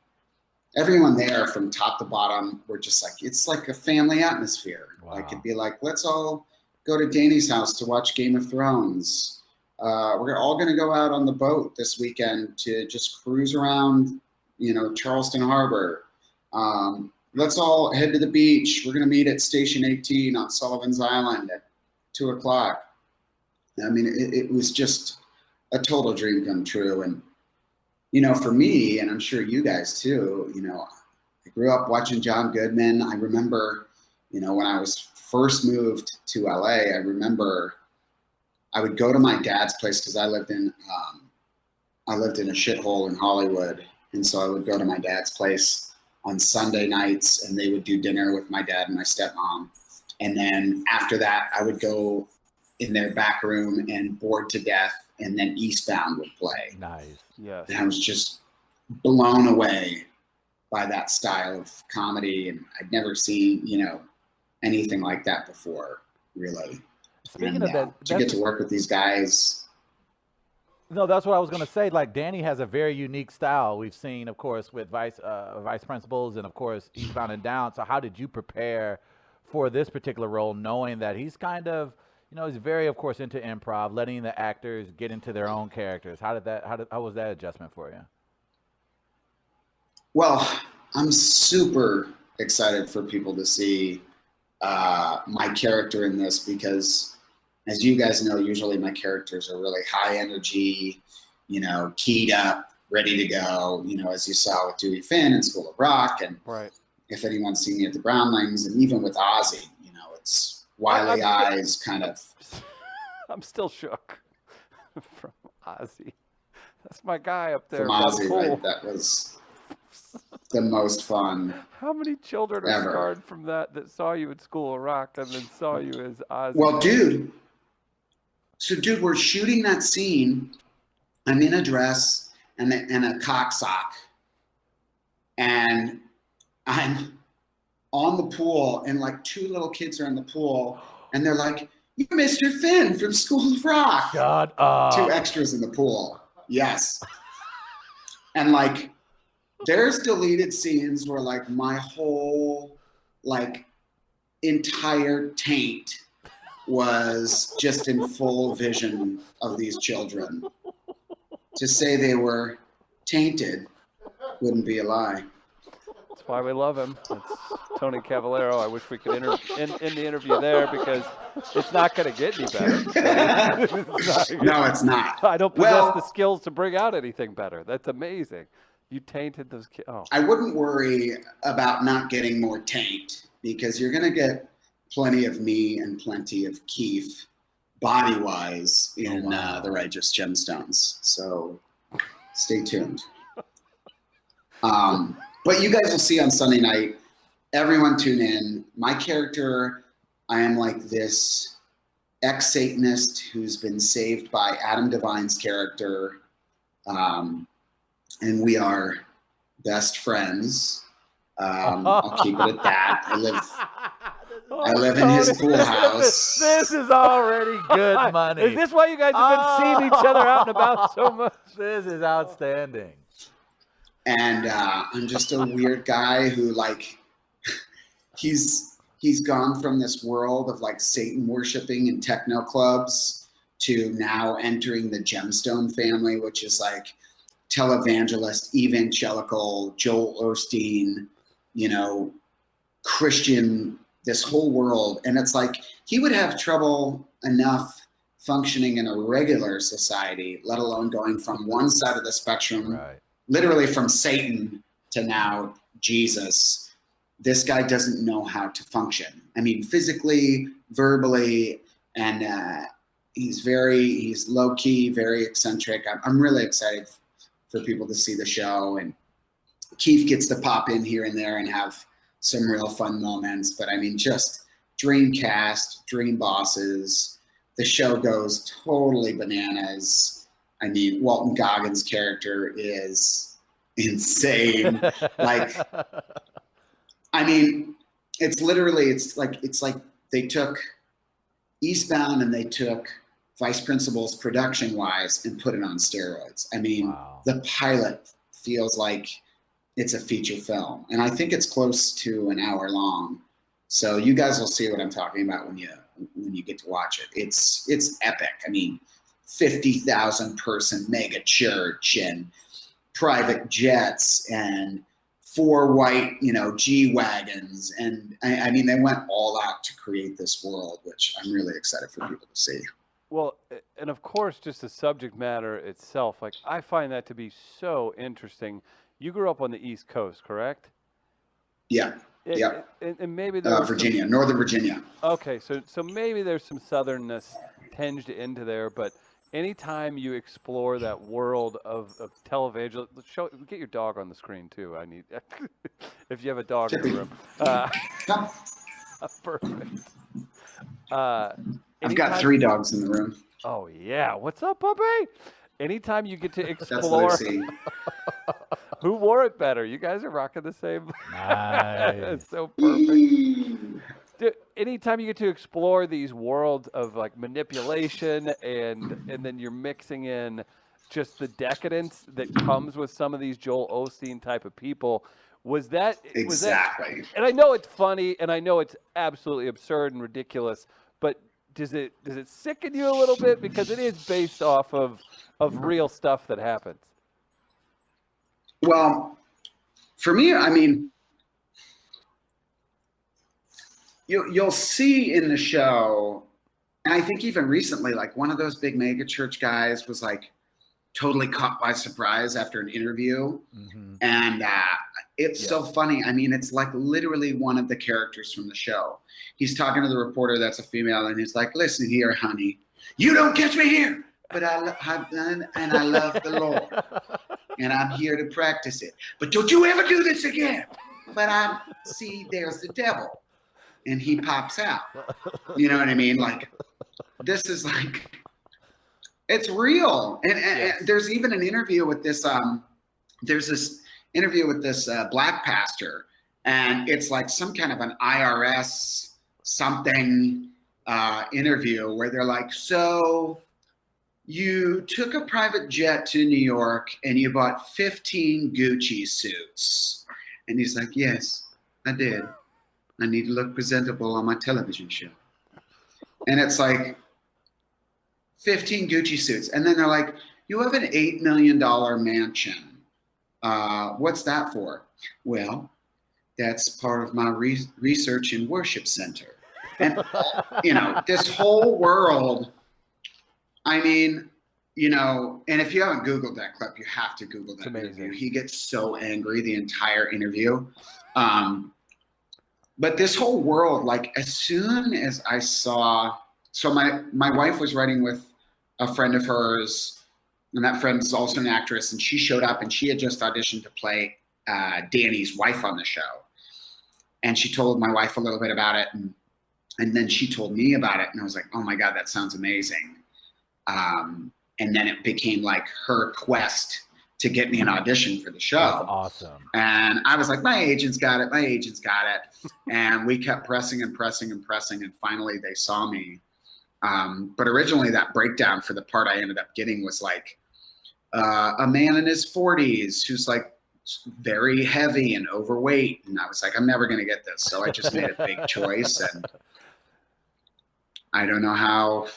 everyone there from top to bottom were just like, it's like a family atmosphere. Wow. Like, it'd be like, let's all go to Danny's house to watch Game of Thrones. We're all going to go out on the boat this weekend to just cruise around, Charleston Harbor. Let's all head to the beach. We're going to meet at Station 18 on Sullivan's Island at 2:00. I mean, it was just a total dream come true. And, for me, and I'm sure you guys too, I grew up watching John Goodman. I remember, when I was first moved to LA, I remember I would go to my dad's place because I lived in a shithole in Hollywood. And so I would go to my dad's place on Sunday nights, and they would do dinner with my dad and my stepmom. And then after that, I would go in their back room and Bored to Death, and then Eastbound would play. Nice. Yes. And I was just blown away by that style of comedy, and I'd never seen, anything like that before, really. Speaking of that, to get to work with these guys. No, that's what I was going to say. Like, Danny has a very unique style. We've seen, of course, with Vice Principals and, of course, Eastbound and Down. So how did you prepare for this particular role, knowing that he's kind of, he's very, of course, into improv, letting the actors get into their own characters? How was that adjustment for you? Well, I'm super excited for people to see my character in this because, as you guys know, usually my characters are really high energy, keyed up, ready to go, as you saw with Dewey Finn in School of Rock. And Right. if anyone's seen me at the Brownlings, and even with Ozzy, it's wily eyes kind of. I'm still shook from Ozzy. That's my guy up there. From Ozzy, right? That was the most fun. How many children are ever. scarred from that saw you at School of Rock and then saw you as Ozzy? Well, dude, we're shooting that scene. I'm in a dress and a cock sock, and I'm on the pool, and like two little kids are in the pool, and they're like, "You're Mr. Finn from School of Rock." God, Two extras in the pool. Yes. And like, there's deleted scenes where like my whole like entire taint was just in full vision of these children. To say they were tainted wouldn't be a lie. That's why we love him. That's Tony Cavalero. I wish we could end the interview there because it's not going to get any better. No, it's not. I don't possess the skills to bring out anything better. That's amazing. You tainted those kids. Oh. I wouldn't worry about not getting more taint because you're going to get plenty of me and plenty of Keith body-wise in The Righteous Gemstones. So stay tuned. But you guys will see on Sunday night. Everyone tune in. My character, I am like this ex-Satanist who's been saved by Adam Devine's character. And we are best friends. I'll keep it at that. I live in his pool house. This is already good money. Is this why you guys have been seeing each other out and about so much? This is outstanding. And I'm just a weird guy who like he's gone from this world of like Satan worshiping and techno clubs to now entering the Gemstone family, which is like televangelist, evangelical, Joel Osteen, Christian, this whole world. And it's like he would have trouble enough functioning in a regular society, let alone going from one side of the spectrum, Right. literally from Satan to now Jesus. This guy doesn't know how to function. I mean, physically, verbally, and he's low key, very eccentric. I'm really excited for people to see the show, and Keith gets to pop in here and there and have some real fun moments. But I mean, just dream cast, dream bosses. The show goes totally bananas. I mean, Walton Goggins' character is insane. Like, I mean, it's like they took Eastbound and they took Vice Principals production wise and put it on steroids. I mean, The pilot feels like it's a feature film, and I think it's close to an hour long. So you guys will see what I'm talking about when you get to watch it. It's epic. I mean, 50,000 person mega church and private jets and 4 white, G wagons, and I mean they went all out to create this world, which I'm really excited for people to see. Well, and of course, just the subject matter itself. Like, I find that to be so interesting. You grew up on the East Coast, correct? Yeah, yeah. And maybe there was Virginia, Northern Virginia. Okay, so maybe there's some southernness tinged into there, but anytime you explore that world of television, get your dog on the screen too. I need if you have a dog in the room. Perfect. I've got 3 dogs in the room. Oh yeah, what's up, puppy? Anytime you get to explore, that's what I see. Who wore it better? You guys are rocking the same. Nice. It's so perfect. Anytime you get to explore these worlds of like manipulation and then you're mixing in just the decadence that comes with some of these Joel Osteen type of people, was that exactly? And I know it's funny and I know it's absolutely absurd and ridiculous, but does it sicken you a little bit because it is based off of real stuff that happens? Well, for me, I mean, you'll see in the show, and I think even recently, like one of those big mega church guys was like totally caught by surprise after an interview. Mm-hmm. And it's so funny. I mean, it's like literally one of the characters from the show. He's talking to the reporter that's a female, and he's like, listen here, honey, you don't catch me here, but I love the Lord. And I'm here to practice it. But don't you ever do this again. But there's the devil. And he pops out. You know what I mean? Like, this is like, it's real. And there's even an interview with this, there's this interview with this black pastor. And it's like some kind of an IRS something interview where they're like, so you took a private jet to New York and you bought 15 Gucci suits. And he's like, yes, I did. I need to look presentable on my television show. And it's like 15 Gucci suits. And then they're like, you have an $8 million mansion. What's that for? Well, that's part of my research and worship center. And, this whole world, I mean, and if you haven't Googled that clip, you have to Google that interview. He gets so angry the entire interview. But this whole world, like as soon as I saw, so my wife was writing with a friend of hers, and that friend is also an actress, and she showed up and she had just auditioned to play Danny's wife on the show. And she told my wife a little bit about it, and then she told me about it, and I was like, oh my God, that sounds amazing. And then it became like her quest to get me an audition for the show. That's awesome. And I was like, my agent's got it. And we kept pressing and pressing and pressing. And finally they saw me. But originally that breakdown for the part I ended up getting was like a man in his 40s who's like very heavy and overweight. And I was like, I'm never going to get this. So I just made a big choice. And I don't know how,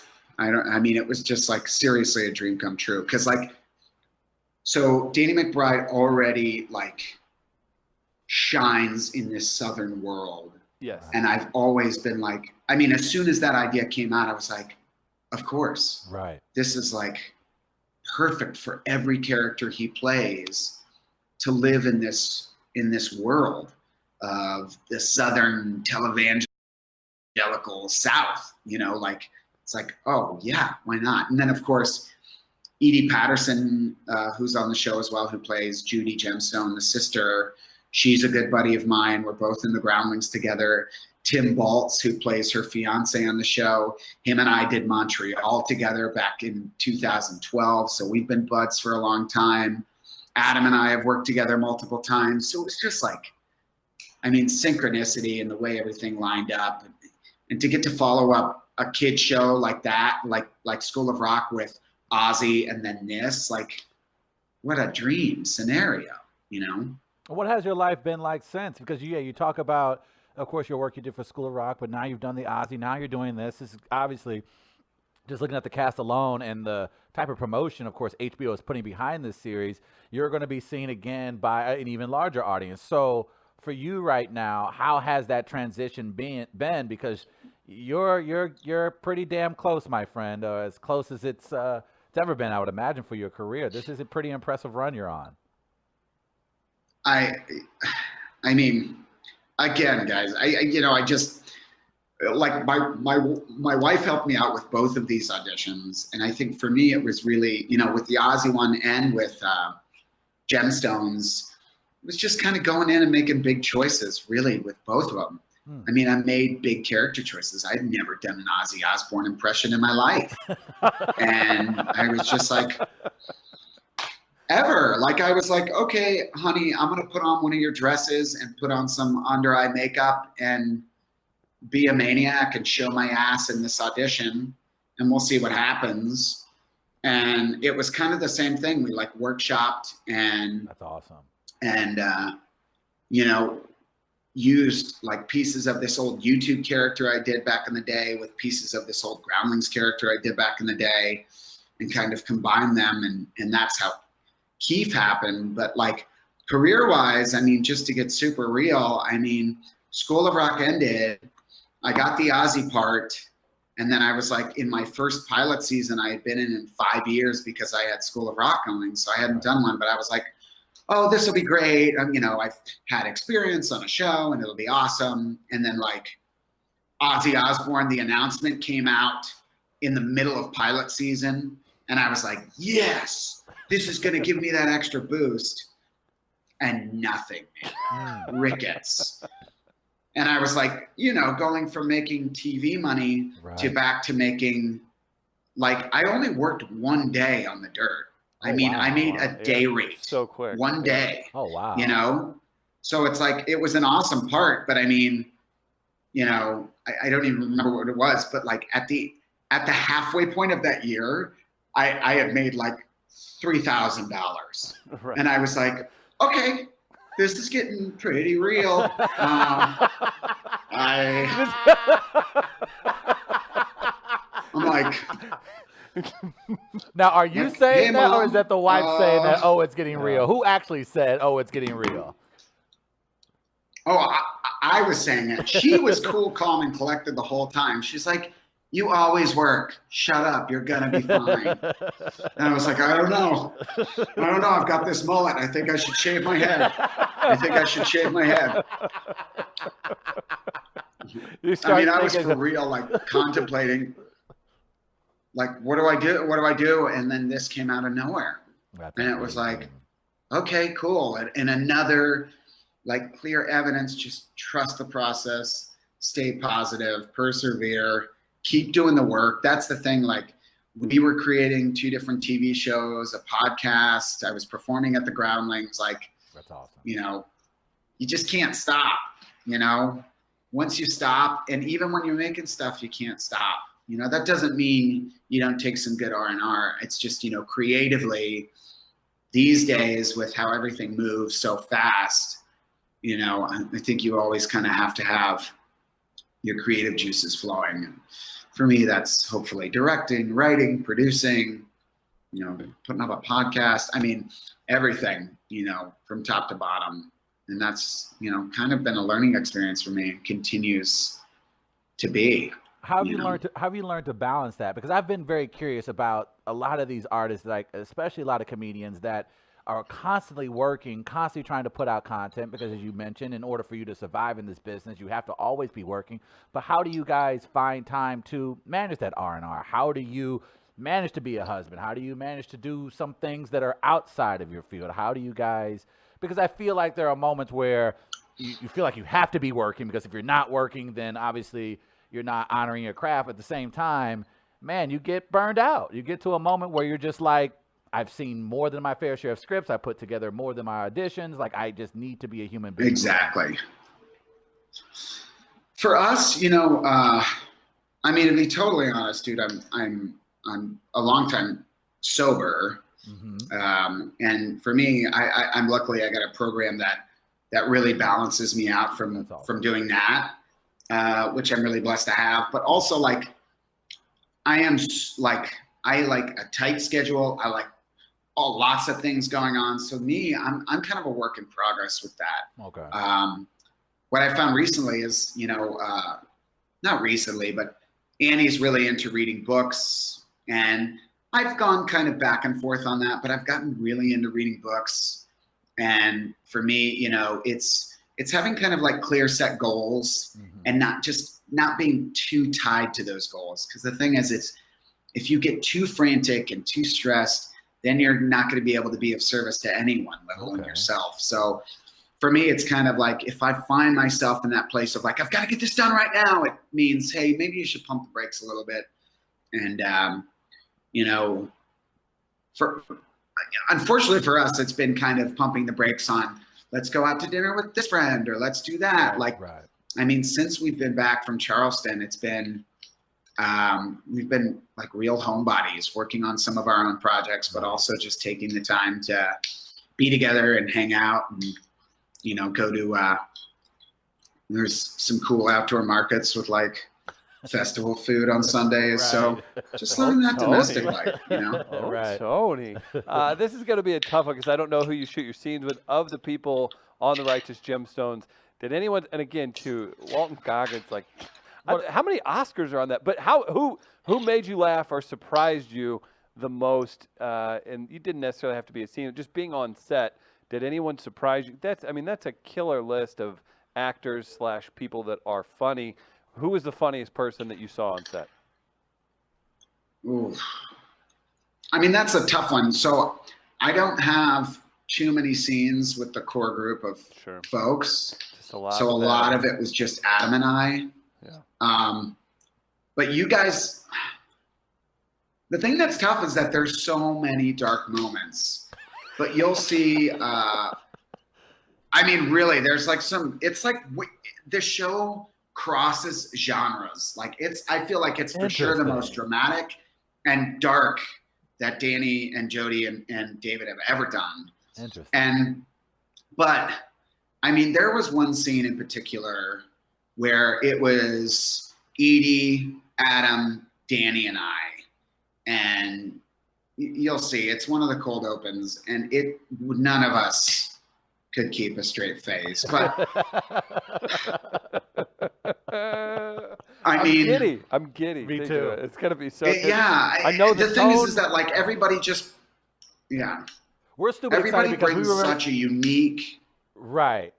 it was just like seriously a dream come true. Cause like, so Danny McBride already like shines in this Southern world. Yes. And I've always been like, as soon as that idea came out, I was like, of course. Right. This is like perfect for every character he plays to live in this world of the Southern televangelical South, it's like, oh yeah, why not? And then of course, Edie Patterson, who's on the show as well, who plays Judy Gemstone, the sister. She's a good buddy of mine. We're both in the Groundlings together. Tim Baltz, who plays her fiance on the show, him and I did Montreal together back in 2012. So we've been buds for a long time. Adam and I have worked together multiple times. So it's just like, synchronicity and the way everything lined up. And to get to follow up a kid show like that, like School of Rock with Ozzy and then this, like, what a dream scenario, What has your life been like since? Because you talk about of course, your work you did for School of Rock, but now you've done the Ozzy. Now you're doing this. This is obviously just looking at the cast alone and the type of promotion, of course, HBO is putting behind this series. You're going to be seen again by an even larger audience. So for you right now, how has that transition been? Because you're pretty damn close, my friend, as close as it's ever been, I would imagine, for your career. This is a pretty impressive run you're on. I mean, again, guys, I just like my wife helped me out with both of these auditions, and I think for me it was really, with the Ozzy one and with Gemstones, it was just kind of going in and making big choices, really, with both of them. I mean, I made big character choices. I'd never done an Ozzy Osbourne impression in my life, and I was just like, ever. Like, I was like, okay, honey, I'm going to put on one of your dresses and put on some under eye makeup and be a maniac and show my ass in this audition, and we'll see what happens. And it was kind of the same thing. We like workshopped and that's awesome. And, used like pieces of this old YouTube character I did back in the day with pieces of this old Groundlings character I did back in the day and kind of combined them. And that's how Keith happened. But like career-wise, I mean, just to get super real, I mean, School of Rock ended. I got the Ozzy part. And then I was like, in my first pilot season, I had been in 5 years because I had School of Rock going. So I hadn't done one, but I was like, oh, this will be great. I've had experience on a show and it'll be awesome. And then like Ozzy Osbourne, the announcement came out in the middle of pilot season. And I was like, yes, this is going to give me that extra boost. And nothing, man. Rickets. And I was like, going from making TV money to back to making, like, I only worked 1 day on the dirt. I mean, wow. I made a day rate. So quick. 1 day. Oh, wow. So it's like, it was an awesome part, but I mean, I don't even remember what it was, but like at the halfway point of that year, I had made like $3,000. Right. And I was like, okay, this is getting pretty real. I'm like, now, are you saying that, or is that the wife saying that, oh, it's getting real? Who actually said, oh, it's getting real? Oh, I was saying it. She was cool, calm, and collected the whole time. She's like, you always work. Shut up. You're going to be fine. And I was like, I don't know. I've got this mullet. I think I should shave my head. I was for real, like, contemplating, like, what do I do? And then this came out of nowhere. And it was like, okay, cool. And another, like, clear evidence, just trust the process, stay positive, persevere, keep doing the work. That's the thing. Like, we were creating 2 different TV shows, a podcast. I was performing at the Groundlings. Like, that's awesome. You just can't stop, Once you stop, and even when you're making stuff, you can't stop. That doesn't mean you don't take some good R&R. It's just, creatively these days with how everything moves so fast, I think you always kind of have to have your creative juices flowing. And for me, that's hopefully directing, writing, producing, putting up a podcast. I mean, everything, from top to bottom. And that's, kind of been a learning experience for me and continues to be. How have you learned to balance that? Because I've been very curious about a lot of these artists, like especially a lot of comedians that are constantly working, constantly trying to put out content, because as you mentioned, in order for you to survive in this business, you have to always be working. But how do you guys find time to manage that R&R? How do you manage to be a husband? How do you manage to do some things that are outside of your field? How do you guys, because I feel like there are moments where you feel like you have to be working, because if you're not working, then obviously you're not honoring your craft. At the same time, man, you get burned out. You get to a moment where you're just like, I've seen more than my fair share of scripts. I put together more than my auditions. Like, I just need to be a human being. Exactly. For us, to be totally honest, dude, I'm a long time sober. Mm-hmm. And for me, I'm luckily, I got a program that that really balances me out from That's awesome. from doing that, which I'm really blessed to have. But also, like, I like a tight schedule. I like lots of things going on. So I'm kind of a work in progress with that. Okay. What I found recently is, not recently, but Annie's really into reading books, and I've gone kind of back and forth on that, but I've gotten really into reading books. And for me, it's having kind of like clear set goals and not being too tied to those goals. Because the thing is, if you get too frantic and too stressed, then you're not going to be able to be of service to anyone, let alone yourself. So for me, it's kind of like, if I find myself in that place of like, I've got to get this done right now, it means, hey, maybe you should pump the brakes a little bit. And, unfortunately for us, it's been kind of pumping the brakes on, let's go out to dinner with this friend, or let's do that. I mean, since we've been back from Charleston, it's been, we've been like real homebodies, working on some of our own projects, but also just taking the time to be together and hang out and, go to, there's some cool outdoor markets with like festival food on Sundays. So just living that domestic life, Tony. This is going to be a tough one because I don't know who you shoot your scenes with. Of the people on the Righteous Gemstones, did anyone, and again, too, Walton Goggins, like, how many Oscars are on that? But who made you laugh or surprised you the most? And you didn't necessarily have to be a scene, just being on set. Did anyone surprise you? That's a killer list of actors / people that are funny. Who was the funniest person that you saw on set? Ooh. I mean, that's a tough one. So I don't have too many scenes with the core group of folks. Just a lot of it was just Adam and I. Yeah. But you guys, the thing that's tough is that there's so many dark moments, but you'll see, I mean, really, there's like it's like the show crosses genres. Like I feel like it's for sure the most dramatic and dark that Danny and Jody and David have ever done. Interesting. But I mean, there was one scene in particular where it was Edie, Adam, Danny, and I, and you'll see, it's one of the cold opens, and none of us could keep a straight face. But I'm giddy. Me too. It's gonna be so. Yeah, I know the thing is that like everybody just, we're stupid. Everybody brings such a unique. Right.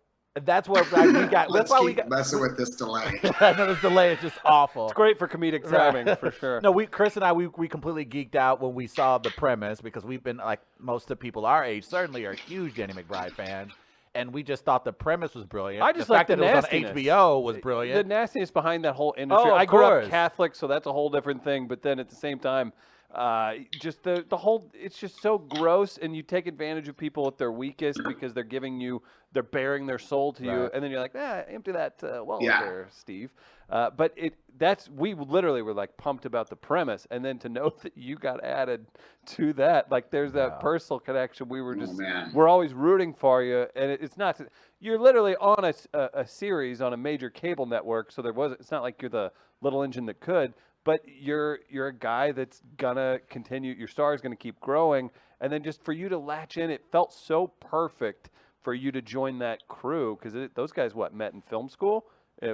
That's what we got. Let's keep messing with this delay. I know this delay is just awful. It's great for comedic timing, for sure. No, Chris and I, we completely geeked out when we saw the premise, because we've been, like most of the people our age, certainly are huge Danny McBride fans, and we just thought the premise was brilliant. I just the fact like the that it was on HBO was brilliant. The nastiness behind that whole industry. Oh, I grew up Catholic, so that's a whole different thing. But then at the same time, just the whole, it's just so gross, and you take advantage of people at their weakest because they're bearing their soul to you, and then you're like, empty that there, Steve. But we literally were like pumped about the premise, and then to know that you got added to that, like there's that personal connection. We were just, we're always rooting for you, and it's not, you're literally on a series on a major cable network, so it's not like you're the little engine that could. But you're a guy that's gonna continue. Your star is gonna keep growing, and then just for you to latch in, it felt so perfect for you to join that crew, because those guys met in film school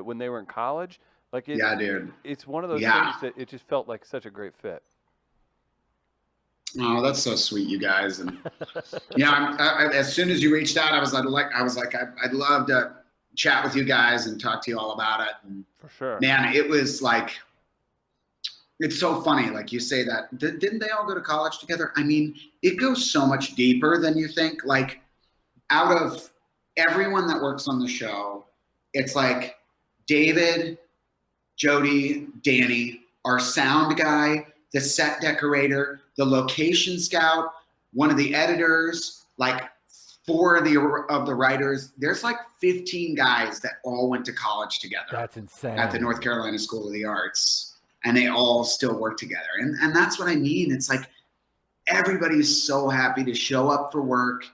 when they were in college. Like dude. It's one of those things that it just felt like such a great fit. Oh, that's so sweet, you guys. And as soon as you reached out, I was like, I'd love to chat with you guys and talk to you all about it. And for sure, man, it was like. It's so funny, like you say that. Didn't they all go to college together? I mean, it goes so much deeper than you think. Like, out of everyone that works on the show, it's like David, Jody, Danny, our sound guy, the set decorator, the location scout, one of the editors, like 4 of the writers. There's like 15 guys that all went to college together. That's insane. At the North Carolina School of the Arts. And they all still work together. And that's what I mean. It's like everybody's so happy to show up for work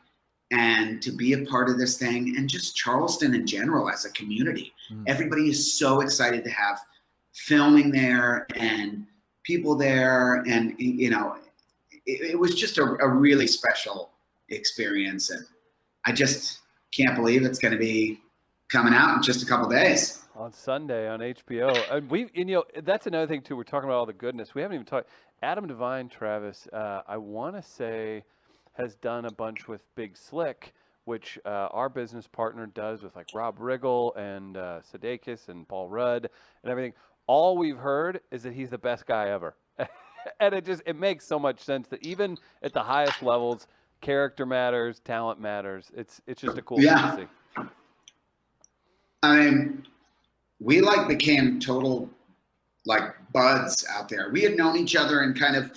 and to be a part of this thing, and just Charleston in general as a community. Everybody is so excited to have filming there and people there, and it was just a really special experience, and I just can't believe it's going to be coming out in just a couple days. On Sunday on HBO. And that's another thing too. We're talking about all the goodness. We haven't even talked. Adam Devine, Travis, I want to say, has done a bunch with Big Slick, which our business partner does with like Rob Riggle and Sudeikis and Paul Rudd and everything. All we've heard is that he's the best guy ever. And it makes so much sense that even at the highest levels, character matters, talent matters. It's just a cool thing to see. I mean, we like became total like buds out there. We had known each other and kind of,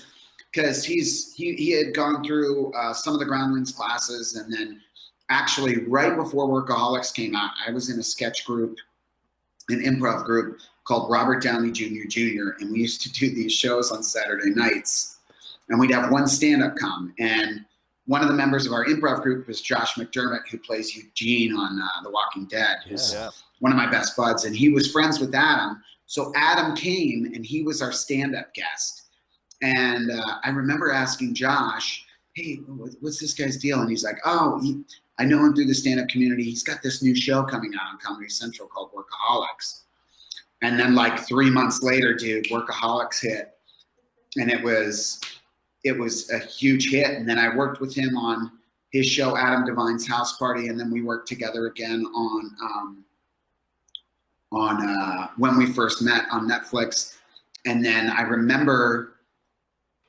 because he had gone through some of the Groundlings classes, and then actually right before Workaholics came out, I was in a sketch group, an improv group called Robert Downey Jr., and we used to do these shows on Saturday nights, and we'd have one stand-up come, and one of the members of our improv group was Josh McDermott, who plays Eugene on The Walking Dead, who's one of my best buds, and he was friends with Adam. So Adam came, and he was our stand-up guest. And I remember asking Josh, hey, what's this guy's deal? And he's like, I know him through the stand-up community. He's got this new show coming out on Comedy Central called Workaholics. And then like 3 months later, dude, Workaholics hit. And it was a huge hit. And then I worked with him on his show, Adam Devine's House Party. And then we worked together again on When We First Met on Netflix. And then I remember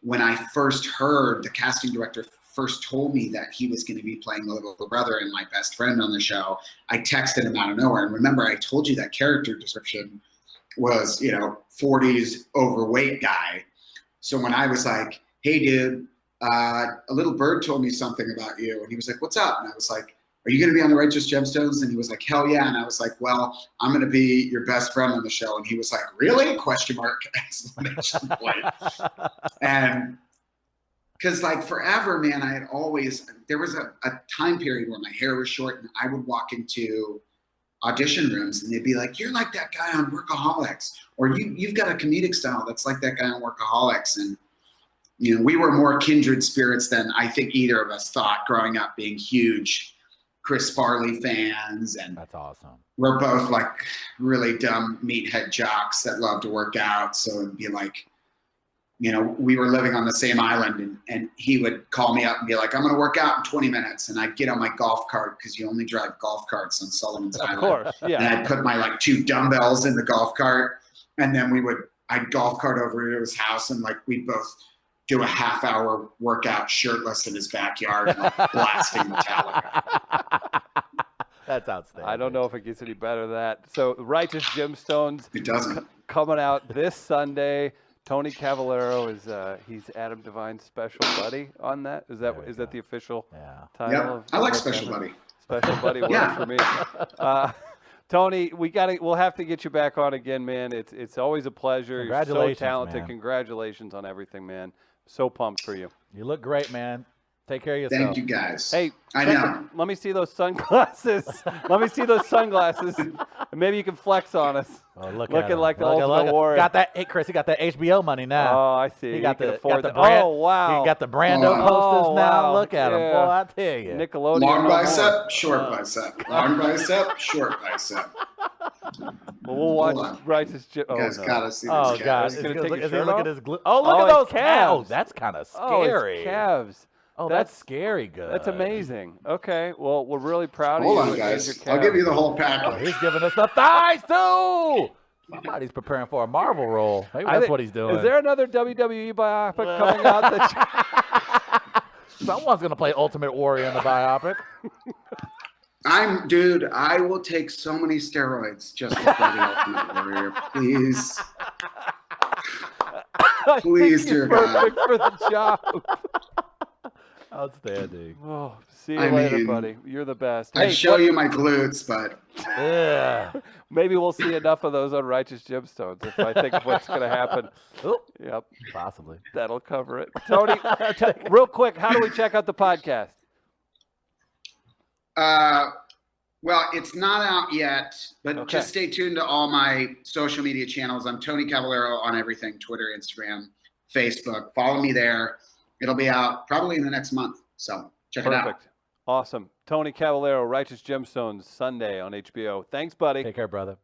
when I first heard, the casting director first told me that he was going to be playing the little brother and my best friend on the show, I texted him out of nowhere. And remember, I told you that character description was, 40s overweight guy. So when I was like, hey, dude, a little bird told me something about you. And he was like, what's up? And I was like, are you going to be on the Righteous Gemstones? And he was like, hell yeah. And I was like, well, I'm going to be your best friend on the show. And he was like, really? ? Exclamation point. And because like forever, man, I had always, there was a time period where my hair was short and I would walk into audition rooms and they'd be like, you're like that guy on Workaholics, or you've got a comedic style that's like that guy on Workaholics. And, we were more kindred spirits than I think either of us thought growing up, being huge Chris Farley fans. And that's awesome. We're both like really dumb meathead jocks that love to work out. So it'd be like, we were living on the same island, and he would call me up and be like, I'm going to work out in 20 minutes. And I'd get on my golf cart, because you only drive golf carts on Sullivan's Island. Of course, yeah. And I'd put my like 2 dumbbells in the golf cart, and then I'd golf cart over to his house, and like we'd both do a half-hour workout shirtless in his backyard, like blasting Metallica. That's outstanding. I don't know if it gets any better than that. So Righteous Gemstones It doesn't. Coming out this Sunday. Tony Cavalero is he's Adam Devine's special buddy on that. Is that the official title? Yep. I like Special Buddy. Special buddy works for me. Tony, we'll have to get you back on again, man. It's always a pleasure. You're so talented. Man. Congratulations on everything, man. So pumped for you. You look great, man. Take care of yourself. Thank you, guys. Hey, I know. Let me see those sunglasses. And maybe you can flex on us. Oh, looking like the Ultimate Warrior. Got that? Hey, Chris, he got that HBO money now. Oh, I see. He got the afford brand. Oh, wow. He got the Brando posters now. Wow. Look at him, Yeah. boy. I tell you. Nickelodeon. Long bicep, short bicep. Long bicep, short bicep. Well, we'll watch Righteous You guys gotta see this. Oh, guy. God. Is he gonna Look take his at shirt his off? glue. Oh, look Oh, at those his calves. Oh, that's kind of Oh, scary. his calves. Oh, that's scary good. That's amazing. Okay, well, we're really proud Hold of you. on, and guys. your I'll give calves. you the whole Oh, package. he's giving us the thighs, too. Somebody's preparing for a Marvel role. Maybe that's what he's doing. Is there another WWE biopic coming out? Someone's going to play Ultimate Warrior in the biopic. Dude, I will take so many steroids just to play the Ultimate Warrior. Please. Please, dear God. Perfect for the job. Outstanding. Oh, see you later, buddy. You're the best. I'd show you my glutes, but Yeah. Maybe we'll see enough of those on Righteous Gemstones if I think what's going to happen. Oop. Yep, Possibly. that'll cover it. Tony, real quick, how do we check out the podcast? Well, it's not out yet, but Okay. just stay tuned to all my social media channels. I'm Tony Cavalero on everything, Twitter, Instagram, Facebook. Follow me there. It'll be out probably in the next month. So check it out. Perfect. Awesome. Tony Cavalero, Righteous Gemstones, Sunday on HBO. Thanks, buddy. Take care, brother.